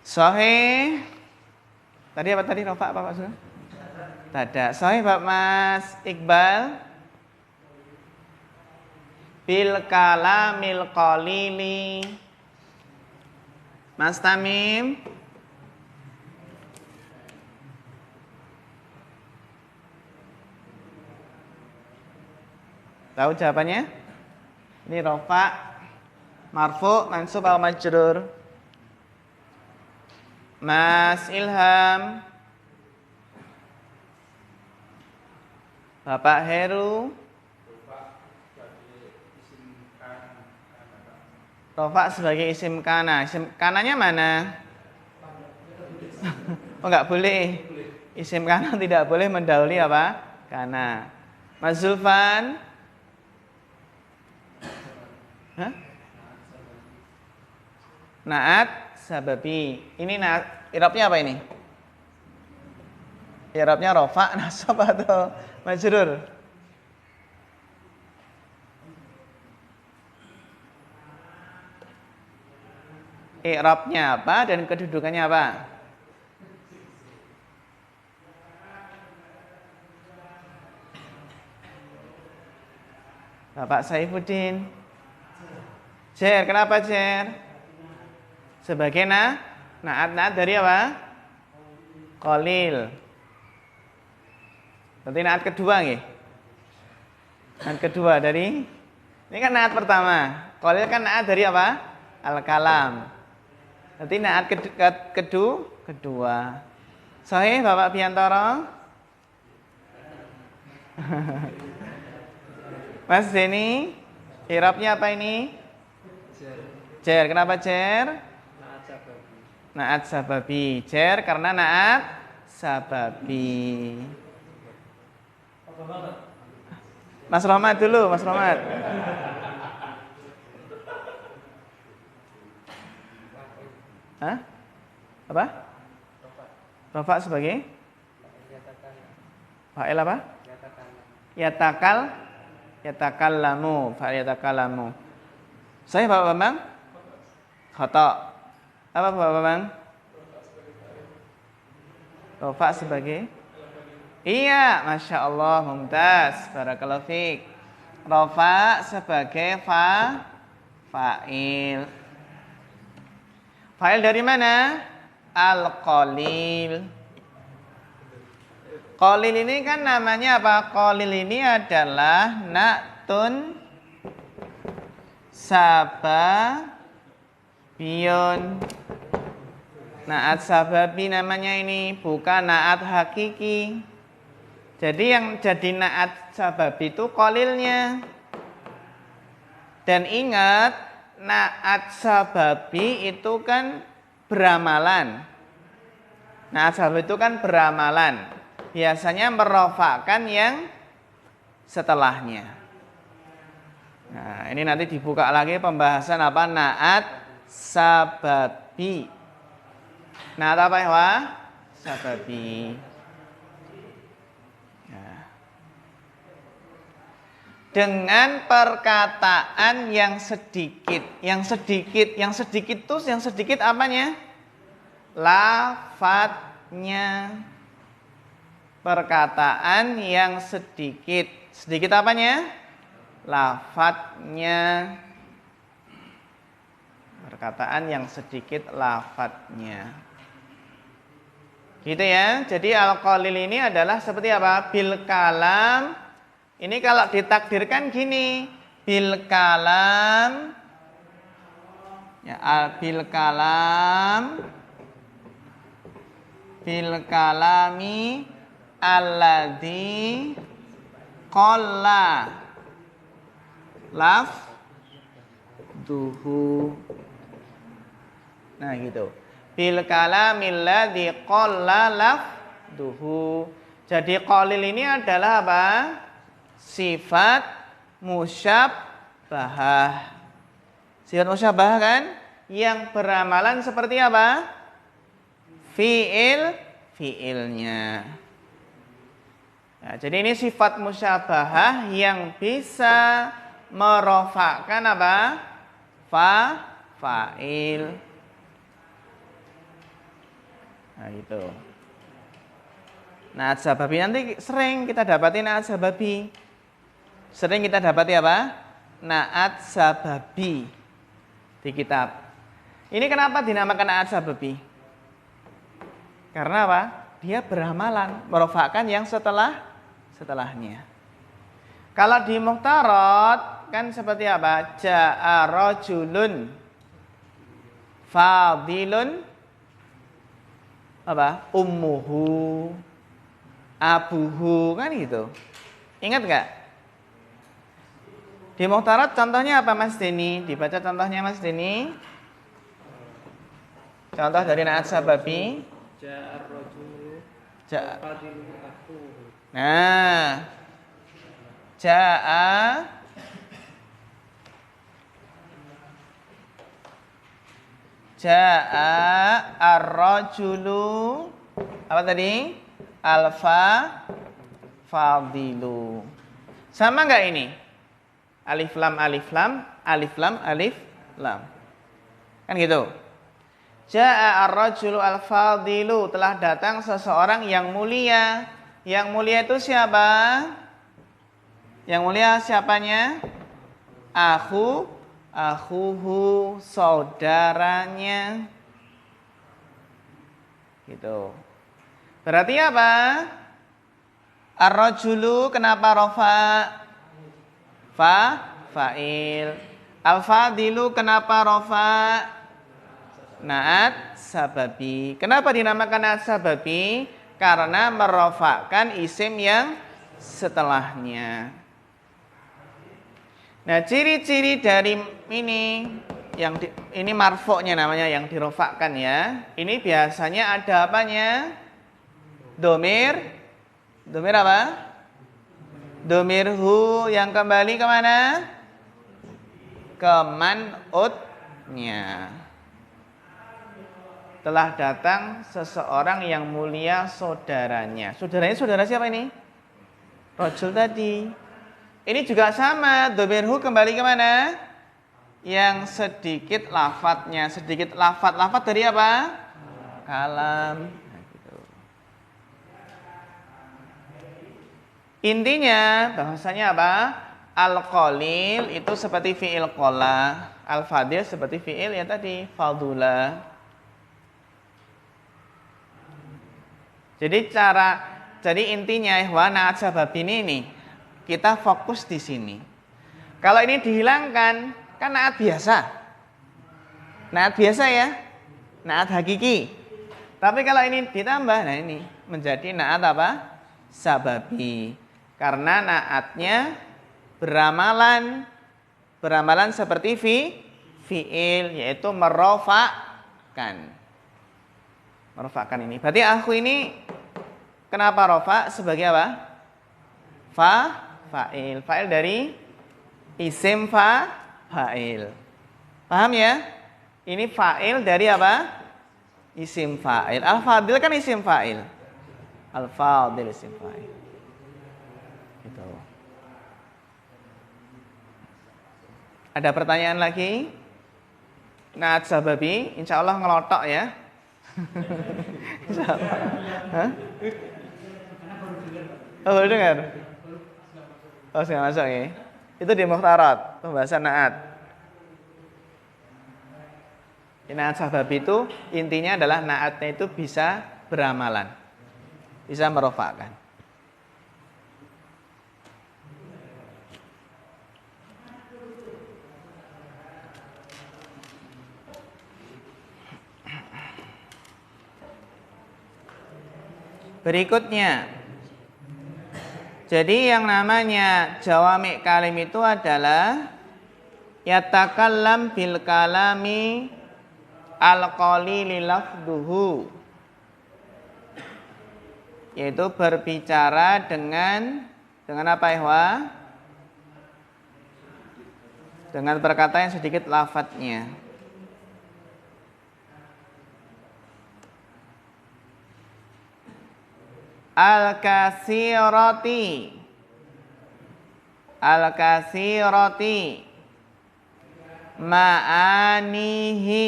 Sahih. Tadi apa tadi rofa apa Pak Sugeng? Tada. Sahih Pak Mas Iqbal. Bil kalamil qalili. Mas Tamim. Tahu jawabannya? Ini rofa, marfu, mansub atau majrur? Mas Ilham, Bapak Heru, rofa sebagai isim kana. Isim kananya mana? Oh, nggak boleh. Isim kana tidak boleh mendahului apa? Kana. Mas Zulfan, naat sababi. Ini i'rabnya apa ini? I'rabnya rofa, nasab atau majrur? I'rabnya apa dan kedudukannya apa? Bapak Saifuddin. Jer, kenapa Jer? Sebagai naat dari apa? Qalil. Berarti naat kedua nggih. Naat kedua dari ini kan naat pertama. Qalil kan naat dari apa? Al-kalam. Berarti naat kedua. Sahih Bapak Biantoro? Mas Zeni, i'rabnya apa ini? Jer. Kenapa jer? Naat sababi. Jer karena naat sababi. Mas Rahmat dulu, Mas Rahmat. Hah? Apa? Rofa sebagai? Fa'il apa? Yatakallamu. Fa'il yatakallamu. Saya Pak Bambang? Khata. Apa Pak Bambang? Rofa sebagai? Iya, Masya Allah, mumtaz. Barakallahu fiik. Rofa sebagai fa'il. Fa'il dari mana? Al-qalil. Qalil ini kan namanya apa? Qalil ini adalah na'tun sababiyun. Na'at sababi namanya ini, bukan na'at hakiki. Jadi yang jadi na'at sababi itu qalilnya. Dan ingat, na'at sababi itu kan beramalan. Na'at sababi itu kan beramalan. Biasanya merofakkan yang setelahnya. Nah, ini nanti dibuka lagi pembahasan apa? Na'at sababi. Na'at apa ya? Sababi. Nah. Dengan perkataan yang sedikit. Yang sedikit apanya? Lafadznya. Perkataan yang sedikit. Sedikit apanya? Lafadznya. Perkataan yang sedikit lafadznya. Gitu ya. Jadi al-qalil ini adalah seperti apa? Bil kalam. Ini kalau ditakdirkan gini. Bil kalam. Ya, bil kalam. Bil kalami alladzi qalla lafduhu. Nah gitu. Bil kalamil ladzi qalla lafduhu. Jadi qalil ini adalah apa? Sifat musyabbahah. Sifat musyabbahah kan? Yang beramalan seperti apa? Fiilnya. Nah, jadi ini sifat musyabbahah yang bisa merofakkan apa? Fa'il. Nah itu. Na'at sababi nanti sering kita dapati na'at sababi. Sering kita dapati apa? Na'at sababi di kitab. Ini kenapa dinamakan na'at sababi? Karena apa? Dia beramalan, merofakkan yang setelahnya. Kalau di muhtarot kan seperti apa? Ja'a rajulun fadilun apa? Ummuhu abuhu, kan gitu. Ingat nggak? Di muhtarot contohnya apa Mas Deni? Dibaca contohnya Mas Deni. Contoh dari na'at sababi. Ja'a rajulu fadiluhu akhuhu. Nah, ja'a ar-rajulu apa tadi? Fadilu. Sama enggak ini? Alif lam alif lam, alif lam alif lam. Kan gitu. Ja'a ar-rajulu al-fadilu, telah datang seseorang yang mulia. Yang mulia itu siapa? Yang mulia siapanya? Akhuhu, saudaranya. Gitu. Berarti apa? Ar-rajulu kenapa rofa? Fa'il. Al-fadilu kenapa rofa? Na'at sababi. Kenapa dinamakan na'at sababi? Karena merofakkan isim yang setelahnya. Nah, ciri-ciri dari ini ini marfoknya namanya yang dirofakkan ya. Ini biasanya ada apanya? Domir apa? Domir hu yang kembali kemana? Ke man'utnya. Telah datang seseorang yang mulia saudaranya. Saudaranya saudara siapa ini? Rajul tadi. Ini juga sama. Domirhu kembali kemana? Yang sedikit lafadznya. Sedikit lafadz. Lafadz dari apa? Kalam. Nah, gitu. Intinya bahwasanya apa? Al-qalil itu seperti fi'il qala, al-fadil seperti fi'il ya tadi fadula. Jadi intinya na'at sababi ini kita fokus di sini. Kalau ini dihilangkan kan na'at biasa. Na'at biasa ya. Na'at hakiki. Tapi kalau ini ditambah, nah ini menjadi na'at apa? Sababi. Karena na'atnya beramalan seperti fi'il, yaitu merofa'kan. Merofa'kan ini. Berarti aku ini kenapa rofa? Sebagai apa? Fa'il. Fa'il dari isim fa'il. Paham ya? Ini fa'il dari apa? Isim fa'il. Al-fadil kan isim fa'il. Al-fadil isim fa'il. Gitu. Ada pertanyaan lagi? Na'at sababi, insya Allah ngelotok ya. Insya Allah. Hah? Oh, baru dengar? Oh, sudah masuk ya. Itu di Mukhtarat, pembahasan na'at. Na'at sababi itu intinya adalah na'atnya itu bisa beramalan. Bisa merofakkan. Berikutnya, jadi yang namanya jawami' kalim itu adalah yatakallam bil kalami al-qalili lafduhu, yaitu berbicara dengan apa ya? Dengan perkataan yang sedikit lafadznya. Al-kasirati ma'anihi,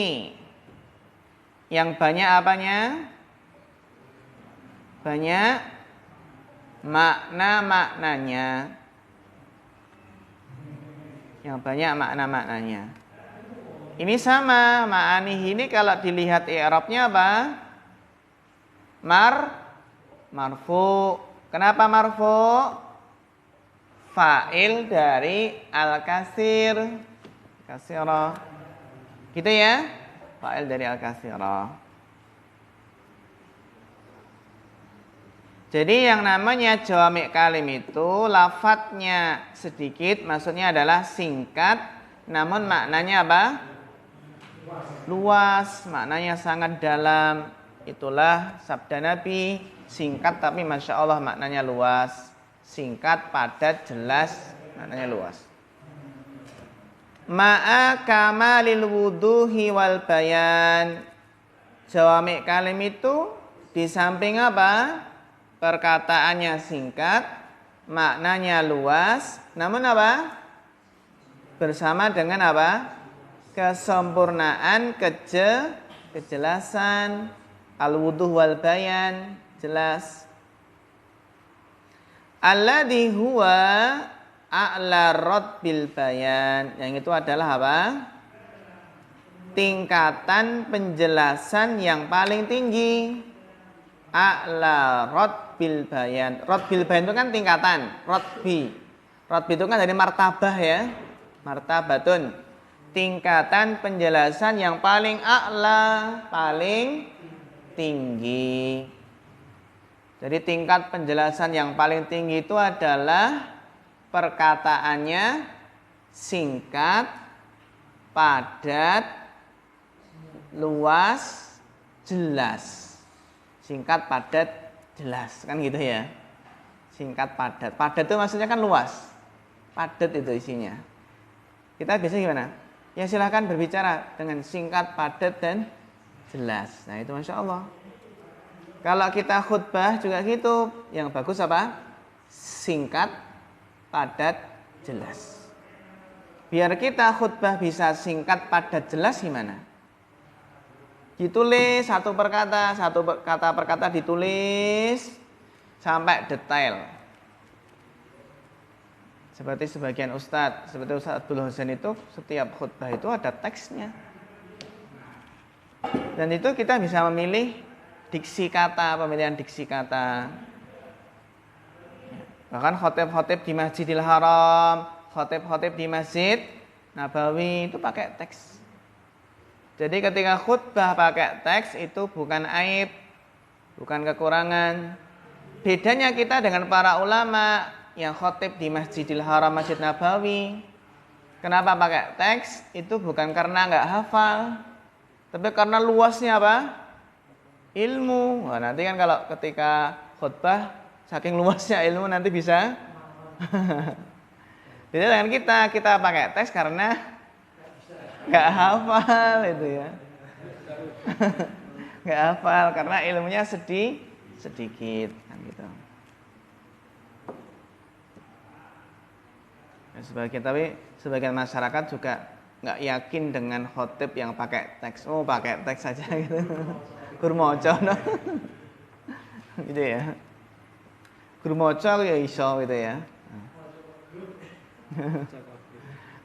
yang banyak apanya? Banyak makna-maknanya. Yang banyak makna-maknanya. Ini sama, ma'anihi ini kalau dilihat i'rabnya apa? Marfu. Kenapa marfu? Fa'il dari al-kasir. Kasirah. Gitu ya? Fa'il dari al-kasirah. Jadi yang namanya jawami' kalim itu lafadznya sedikit, maksudnya adalah singkat, namun maknanya apa? Luas, maknanya sangat dalam. Itulah sabda Nabi, singkat tapi Masya Allah maknanya luas. Singkat, padat, jelas, maknanya luas. Ma'a kamalil wuduhi wal bayan. Jawami' kalim itu di samping apa? Perkataannya singkat, maknanya luas, namun apa? Bersama dengan apa? Kesempurnaan, kejelasan. Al-wuduh wal bayan, jelas. Alladhi huwa a'la radbil bayan. Yang itu adalah apa? Tingkatan penjelasan yang paling tinggi. A'la radbil bayan. Radbil bayan itu kan tingkatan. Radbi itu kan dari martabah ya. Martabatun. Tingkatan penjelasan yang paling a'la, paling tinggi. Jadi tingkat penjelasan yang paling tinggi itu adalah perkataannya singkat, padat, luas, jelas. Singkat, padat, jelas. Kan gitu ya. Singkat, padat. Padat itu maksudnya kan luas. Padat itu isinya. Kita biasanya gimana? Ya silahkan berbicara dengan singkat, padat, dan jelas. Nah itu Masya Allah. Kalau kita khutbah juga gitu. Yang bagus apa? Singkat, padat, jelas. Biar kita khutbah bisa singkat, padat, jelas gimana? Ditulis satu kata per kata ditulis sampai detail. Seperti sebagian ustadz, seperti Ustadz Abdul Husain itu setiap khutbah itu ada teksnya. Dan itu kita bisa memilih diksi kata, pemilihan diksi kata. Bahkan khotib-khotib di Masjidil Haram, khotib-khotib di Masjid Nabawi itu pakai teks. Jadi ketika khutbah pakai teks itu bukan aib, bukan kekurangan. Bedanya kita dengan para ulama yang khotib di Masjidil Haram, Masjid Nabawi. Kenapa pakai teks? Itu bukan karena nggak hafal, tapi karena luasnya apa? Ilmu. Nah, nanti kan kalau ketika khutbah saking luasnya ilmu nanti bisa. Beda dengan kita pakai teks karena nggak hafal itu ya. Nggak hafal karena ilmunya sedikit kan gitu. Tapi sebagian masyarakat juga nggak yakin dengan khotib yang pakai teks. Oh, pakai teks saja gitu. Guru maca no. Gitu ya. Guru maca ya iso gitu ya.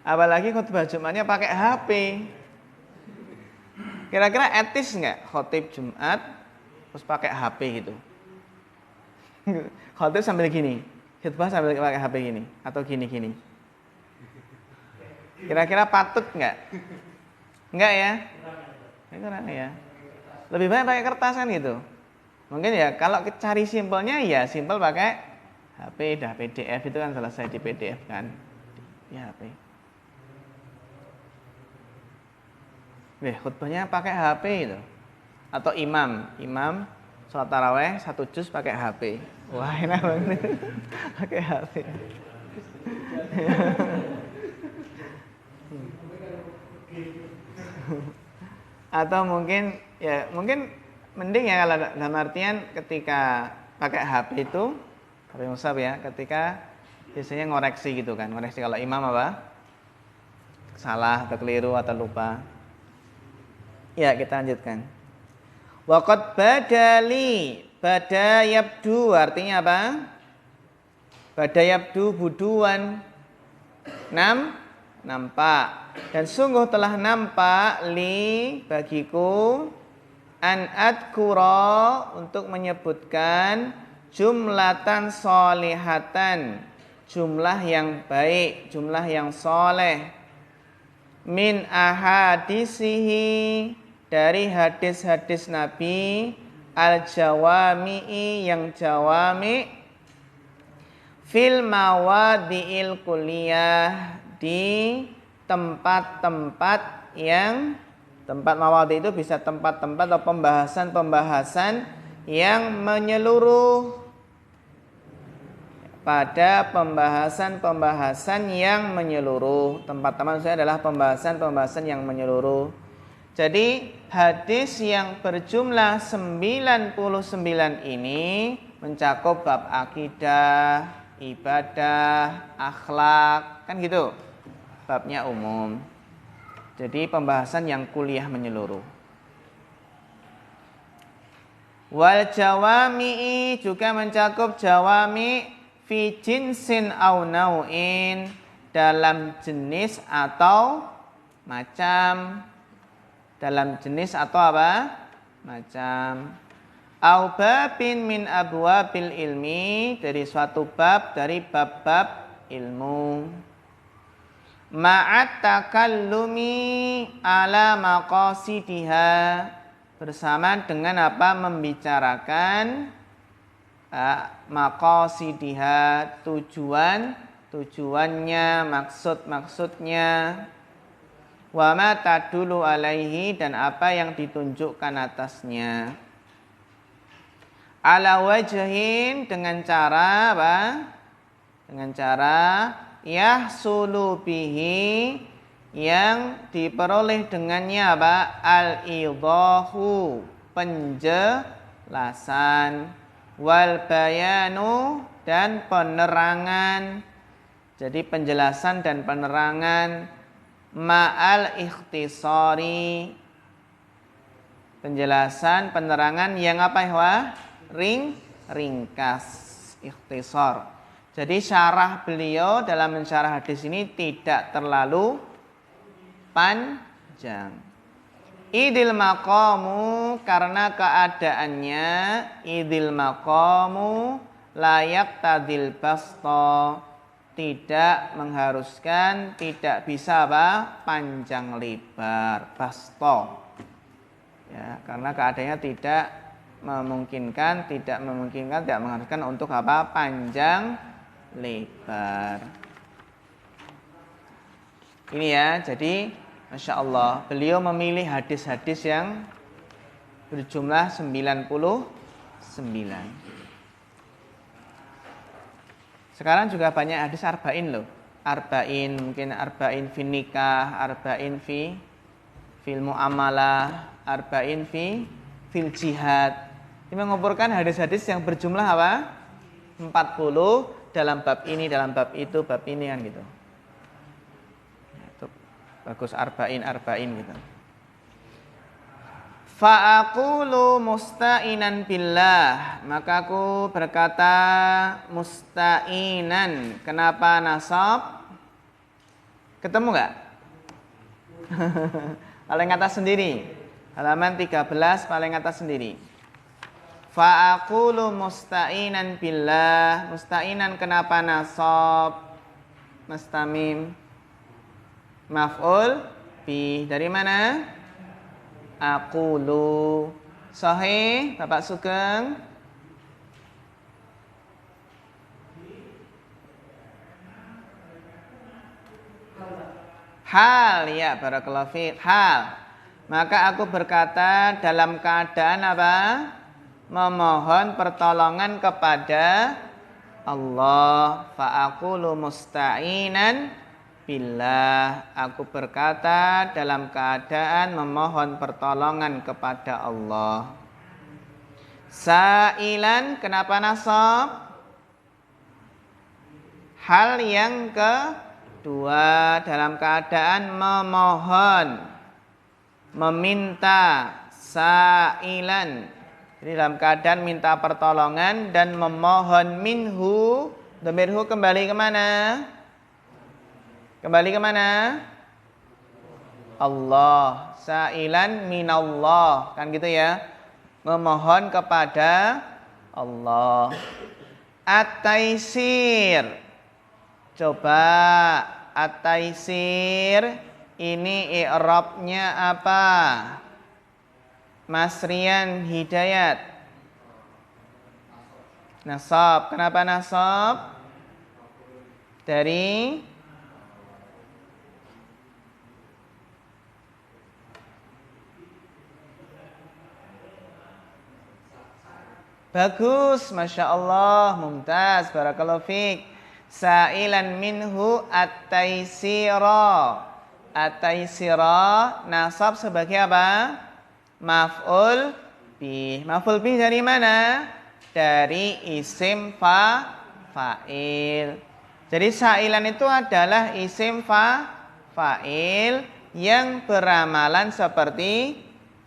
Apalagi khutbah Jumatnya pakai HP. Kira-kira etis nggak khotib Jumat terus pakai HP gitu? Khotib sambil gini, khutbah sambil pakai HP gini atau gini-gini. Kira-kira patut nggak? Nggak ya? Kurang ya. Lebih baik pakai kertas kan gitu. Mungkin ya kalau cari simpelnya ya simpel pakai HP, dah PDF itu kan selesai di PDF kan. Di HP. Khutbahnya pakai HP itu. Atau imam sholat taraweh 1 juz pakai HP. Wah, enak banget. Pakai HP. Atau mungkin mending ya kalau dalam artian ketika pakai HP itu HP mushaf ya, ketika biasanya ngoreksi gitu kan, ngoreksi kalau imam apa salah atau keliru atau lupa. Ya, kita lanjutkan. Waqad badali, bada yabdu artinya apa? Bada yabdu buduan. Nampak. Dan sungguh telah nampak li bagiku an adkura untuk menyebutkan jumlatan solihatan, jumlah yang baik, jumlah yang soleh, min ahadisihi dari hadis-hadis Nabi, al-jawami'i yang jawami, fil mawadi'il kuliah di tempat-tempat yang tempat mawadi itu bisa tempat-tempat atau pembahasan-pembahasan yang menyeluruh, pada pembahasan-pembahasan yang menyeluruh. Tempat-tempat saya adalah pembahasan-pembahasan yang menyeluruh. Jadi hadis yang berjumlah 99 ini mencakup bab akidah, ibadah, akhlak, kan gitu. Babnya umum. Jadi pembahasan yang kuliah menyeluruh. Wal jawami'i juga mencakup jawami fi jinsin au nau'in, dalam jenis atau macam. Dalam jenis atau apa? Macam. Au babin min abwabil ilmi, dari suatu bab dari bab-bab ilmu. Ma'at takallumi ala maqasidiha, bersama dengan apa? Membicarakan maqasidiha, tujuannya, maksudnya. Wa ma tadulu alaihi, dan apa yang ditunjukkan atasnya. Ala wajhin, dengan cara apa? Dengan cara yahsulu bihi, yang diperoleh dengannya apa? Al-idahu, penjelasan, wal bayanu, dan penerangan. Jadi penjelasan dan penerangan, ma'al ikhtisari, penjelasan penerangan yang apa ya? Ringkas, ikhtisar. Jadi syarah beliau dalam mensyarah hadis ini tidak terlalu panjang. Idil maqamu, karena keadaannya idil maqamu layak tadil basto, tidak mengharuskan, tidak bisa apa? Panjang lebar, basto. Ya, karena keadaannya tidak memungkinkan, tidak mengharuskan untuk apa? Panjang lebar. Ini ya, jadi Masya Allah, beliau memilih hadis-hadis yang berjumlah 99. Sekarang juga banyak hadis arba'in loh. Arba'in, mungkin arba'in fi nikah, arba'in fil muamalah, arba'in fil jihad. Ini mengumpulkan hadis-hadis yang berjumlah apa? 40 dalam bab ini, dalam bab itu, bab ini kan gitu. Itu bagus arba'in gitu. Fa'aqulu musta'inan billah, maka aku berkata musta'inan. Kenapa nasab? Ketemu enggak? Paling atas sendiri. Halaman 13 paling atas sendiri. Fa'aqulu musta'inan billah. Musta'inan kenapa nasab? Mustamim. Maf'ul bi. Dari mana? Aqulu. Sahih, Bapak Sugeng? Hal, ya, barakallahu fiik. Hal. Maka aku berkata dalam keadaan apa? Memohon pertolongan kepada Allah. Fa'aqulu musta'inan billah. Aku berkata dalam keadaan memohon pertolongan kepada Allah. Sa'ilan, kenapa nasab? Hal yang kedua, dalam keadaan memohon, meminta. Sa'ilan, jadi dalam keadaan minta pertolongan dan memohon. Minhu, dhamirhu kembali kemana? Kembali kemana? Allah. Sa'ilan minallah, kan gitu ya, memohon kepada Allah. At-taisir, coba at-taisir ini i'rabnya apa? Mas Rian Hidayat. Nasab. Kenapa nasab? Dari bagus, Masya Allah, mumtaz, barakallahu fiik. Sa'ilan minhu at-taisira. At-taisira nasab sebagai apa? Maf'ul bih. Maf'ul bih dari mana? Dari isim fa'il. Jadi sa'ilan itu adalah isim fa'il yang beramalan seperti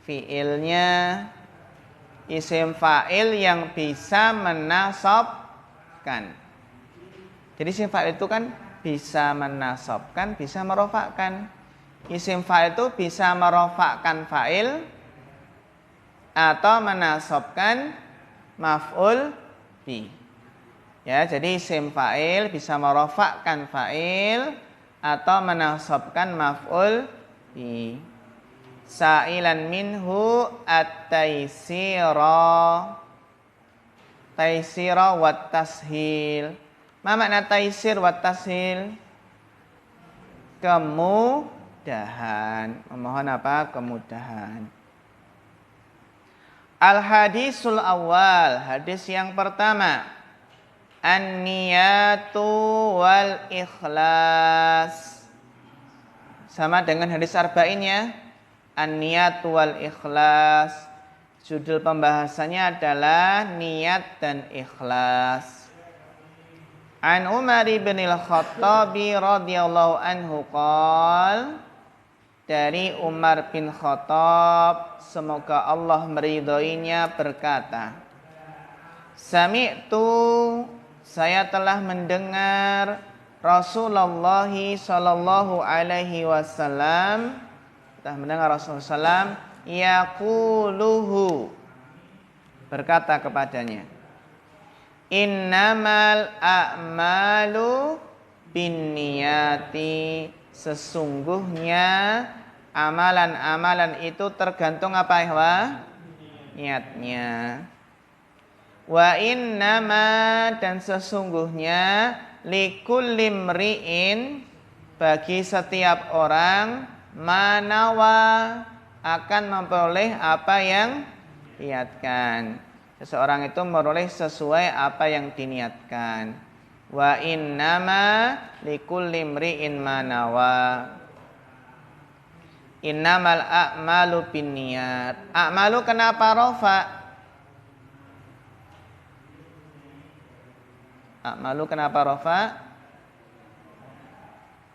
fi'ilnya. Isim fa'il yang bisa menasabkan. Jadi isim fa'il itu kan bisa menasabkan, bisa merofakkan. Isim fa'il itu bisa merofakkan fa'il atau menasabkan maf'ul bi. Ya, jadi isim fa'il bisa merofakkan fa'il atau menasabkan maf'ul bi. Sa'ilan minhu at-taisira. Taisira wat tashil. Ma makna taisir wat tashil? Kemudahan. Memohon apa? Kemudahan. Al-hadisul awal, hadis yang pertama. An-niyatu wal ikhlas. Sama dengan hadis arba'in ya. An-niyatu wal ikhlas. Judul pembahasannya adalah niat dan ikhlas. An Umar bin al-Khattab radhiyallahu anhu qala, dari Umar bin Khattab, semoga Allah meridhoinya, berkata, Sami'tu, saya telah mendengar Rasulullah sallallahu alaihi wasallam, telah mendengar Rasulullah sallam yaquluhu, berkata kepadanya, innamal a'malu binniyati, sesungguhnya amalan-amalan itu tergantung apa ya? Niatnya. Wa innama, dan sesungguhnya likulli mri'in, bagi setiap orang, manawa, akan memperoleh apa yang diniatkan. Seseorang itu memperoleh sesuai apa yang diniatkan. Wa innama likulli mri'in manawa. Innamal a'malu binniyat. A'malu kenapa rafa? A'malu kenapa rafa?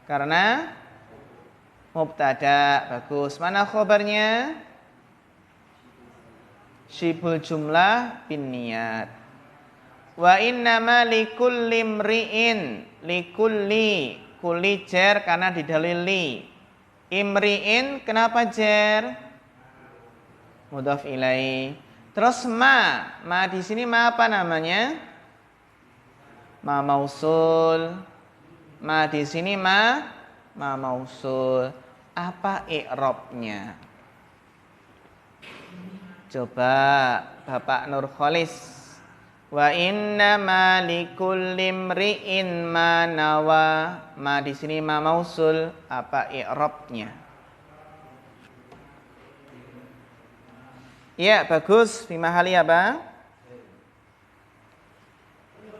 Karena mubtada. Bagus. Mana khobarnya? Syibul jumlah binniyat. Wa innama likulli mri'in, likulli, kulli jar karena didalili. Imri'in kenapa jar? Mudhaf ilaih. Terus ma di sini ma apa namanya? Ma mausul. Ma di sini ma mausul. Apa i'rabnya? Coba Bapak Nurkholis. Wa inna ma likulli mri'in ma nawa. Ma di sini ma mausul, apa i'rabnya? Ya, bagus. Fi mahali apa?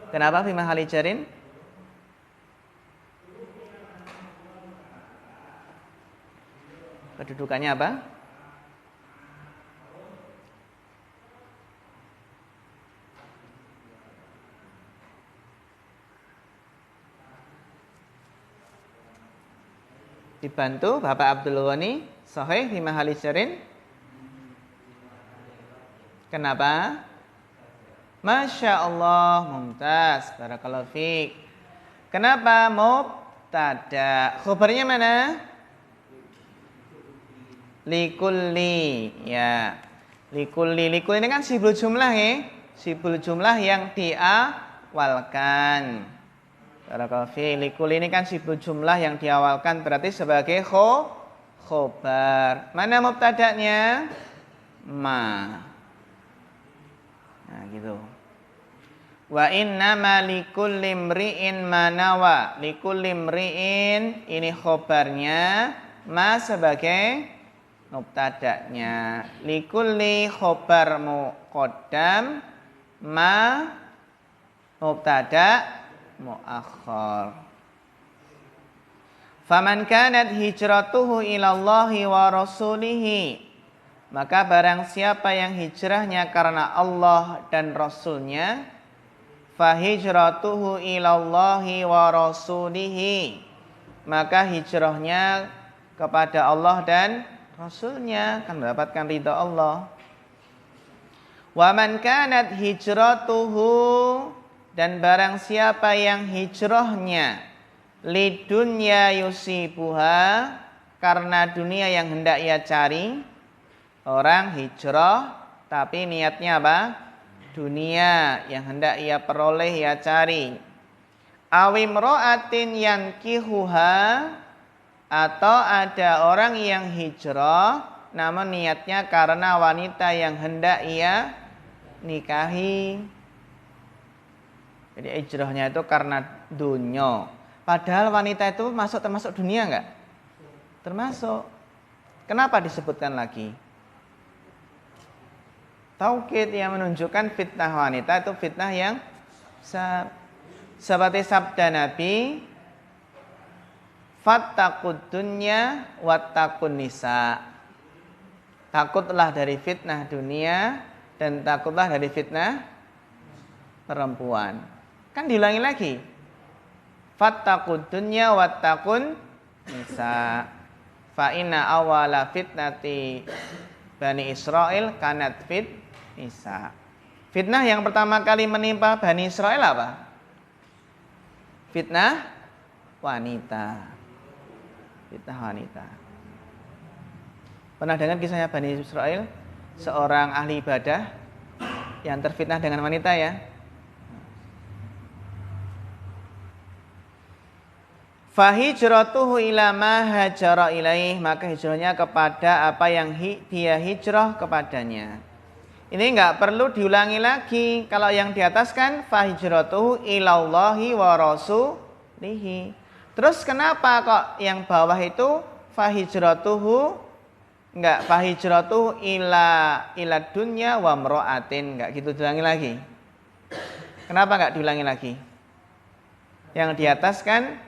Kenapa fi mahali jarin? Kedudukannya apa? Dibantu Bapak Abdul Ghani. Sahih fi mahali jarin. Kenapa? Masya Allah, mumtaz, barakallahu fiik. Kenapa mubtada? Khobarnya mana? Likulli, ya. Likulli ini kan sibul jumlah ya. Sibul jumlah yang diawalkan. Barakallahu fiik. Likulli ini kan sibul jumlah yang diawalkan, berarti sebagai khobar. Mana mubtadanya? Ma. Nah, gitu. Wa innama likulli mri'in manawa. Likulli mri'in ini khobarnya, ma sebagai mubtada'nya. Likulli khobar muqaddam, ma mubtada' muakhkhar. Faman kanat hijratuhu ilallahi wa rasulihi, maka barang siapa yang hijrahnya karena Allah dan Rasulnya, fahijratuhu ilallahi wa rasulihi, maka hijrahnya kepada Allah dan Rasulnya, akan mendapatkan ridha Allah. Wa man kanat hijratuhu, dan barang siapa yang hijrahnya lidunya yusibuha, karena dunia yang hendak ia cari. Orang hijrah tapi niatnya apa? Dunia yang hendak ia peroleh, ia cari. Awimro'atin yankihuha, atau ada orang yang hijrah namun niatnya karena wanita yang hendak ia nikahi. Jadi hijrahnya itu karena dunia. Padahal wanita itu termasuk dunia enggak? Termasuk. Kenapa disebutkan lagi? Taukid yang menunjukkan fitnah wanita itu fitnah yang seperti sabda Nabi, fattaqud dunya wattaqun nisa. Takutlah dari fitnah dunia dan takutlah dari fitnah perempuan. Kan diulangi lagi. Fattaqud dunya wattaqun nisa. Fa inna awala fitnati Bani Israel kanat fit nisa. Fitnah yang pertama kali menimpa Bani Israel apa? Fitnah wanita. Fitnah wanita. Pernah dengar kisahnya Bani Israel? Seorang ahli ibadah yang terfitnah dengan wanita ya. Fahijratuhu ila ma hajara ilaih, maka hijrahnya kepada apa yang dia hijrah kepadanya. Ini enggak perlu diulangi lagi. Kalau yang di atas kan fahijratuhu ilallahi wa rasulihi. Terus kenapa kok yang bawah itu fahijratuhu enggak fahijratuhu ila dunya wa mra'atin, enggak gitu diulangi lagi. Kenapa enggak diulangi lagi? Yang di atas kan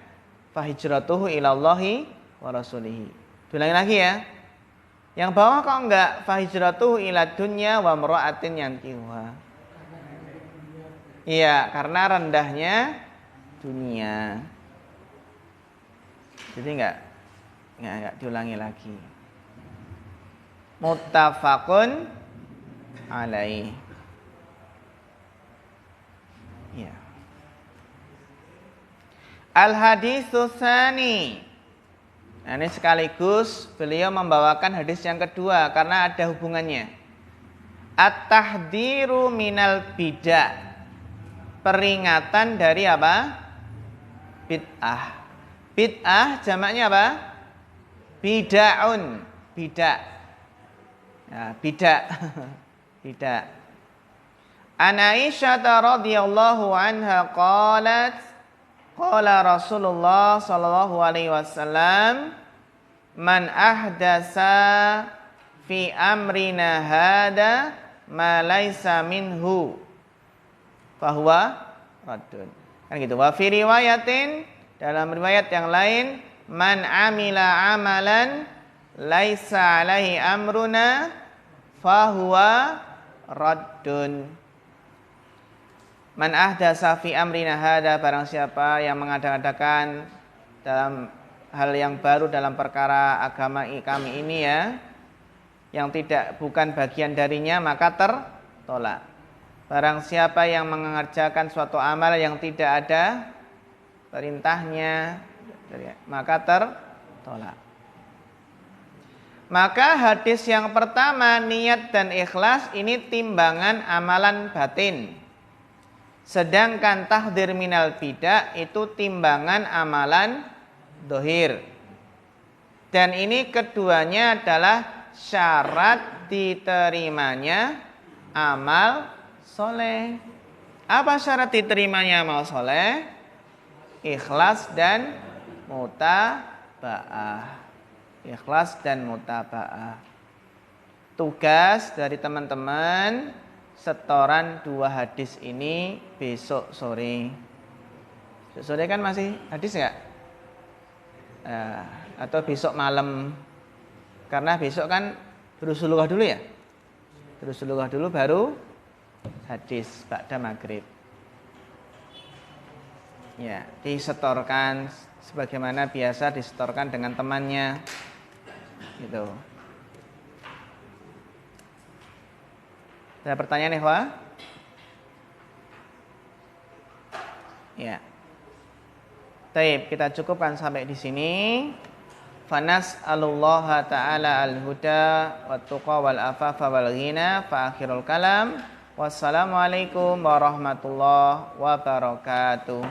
fahijratuhu ilallahi wa rasulihi. Diulangi lagi ya. Yang bawah kok enggak fahijratuhu ila dunya wa mra'atin yankihuha. Iya, karena rendahnya dunia. Jadi enggak diulangi lagi. Muttafaqun alaih. Ya. Al-haditsus tsani. Nah, ini sekaligus beliau membawakan hadis yang kedua karena ada hubungannya. At-tahdhiru minal bid'ah. Peringatan dari apa? Bid'ah. Bid'ah jamaknya apa? Bid'aun. Bid'ah. Nah, bid'ah. Bid'ah. An Aisyah radhiyallahu anha qalat qala Rasulullah sallallahu alaihi wasallam man ahdasa fi amrina hada ma laisa minhu fahuwa raddun. Kan gitu. Wa fi riwayatin, dalam riwayat yang lain, man amila amalan laisa alaihi amruna fahuwa raddun. Man ahdasa fi amrina hada, barang siapa yang mengadakan dalam hal yang baru dalam perkara agama kami ini ya, yang bukan bagian darinya, maka tertolak. Barang siapa yang mengerjakan suatu amal yang tidak ada perintahnya, maka tertolak. Maka hadis yang pertama, niat dan ikhlas, ini timbangan amalan batin. Sedangkan tahdzir minal bid'ah itu timbangan amalan dohir. Dan ini keduanya adalah syarat diterimanya amal soleh. Apa syarat diterimanya amal soleh? Ikhlas dan mutaba'ah. Ikhlas dan mutaba'ah. Tugas dari teman-teman, setoran 2 hadis ini besok sore. Besok sore kan masih hadis enggak? Atau besok malam. Karena besok kan Durusulughah dulu ya. Durusulughah dulu baru hadis ba'da maghrib. Ya, disetorkan sebagaimana biasa disetorkan dengan temannya. Gitu. Ada pertanyaan ikhwah? Ya. Baik, kita cukupkan sampai di sini. Fanas'alullaha ta'ala al-huda wat-tuqa wal-afafa wal-ghina fa akhirul kalam. Wassalamualaikum warahmatullahi wabarakatuh.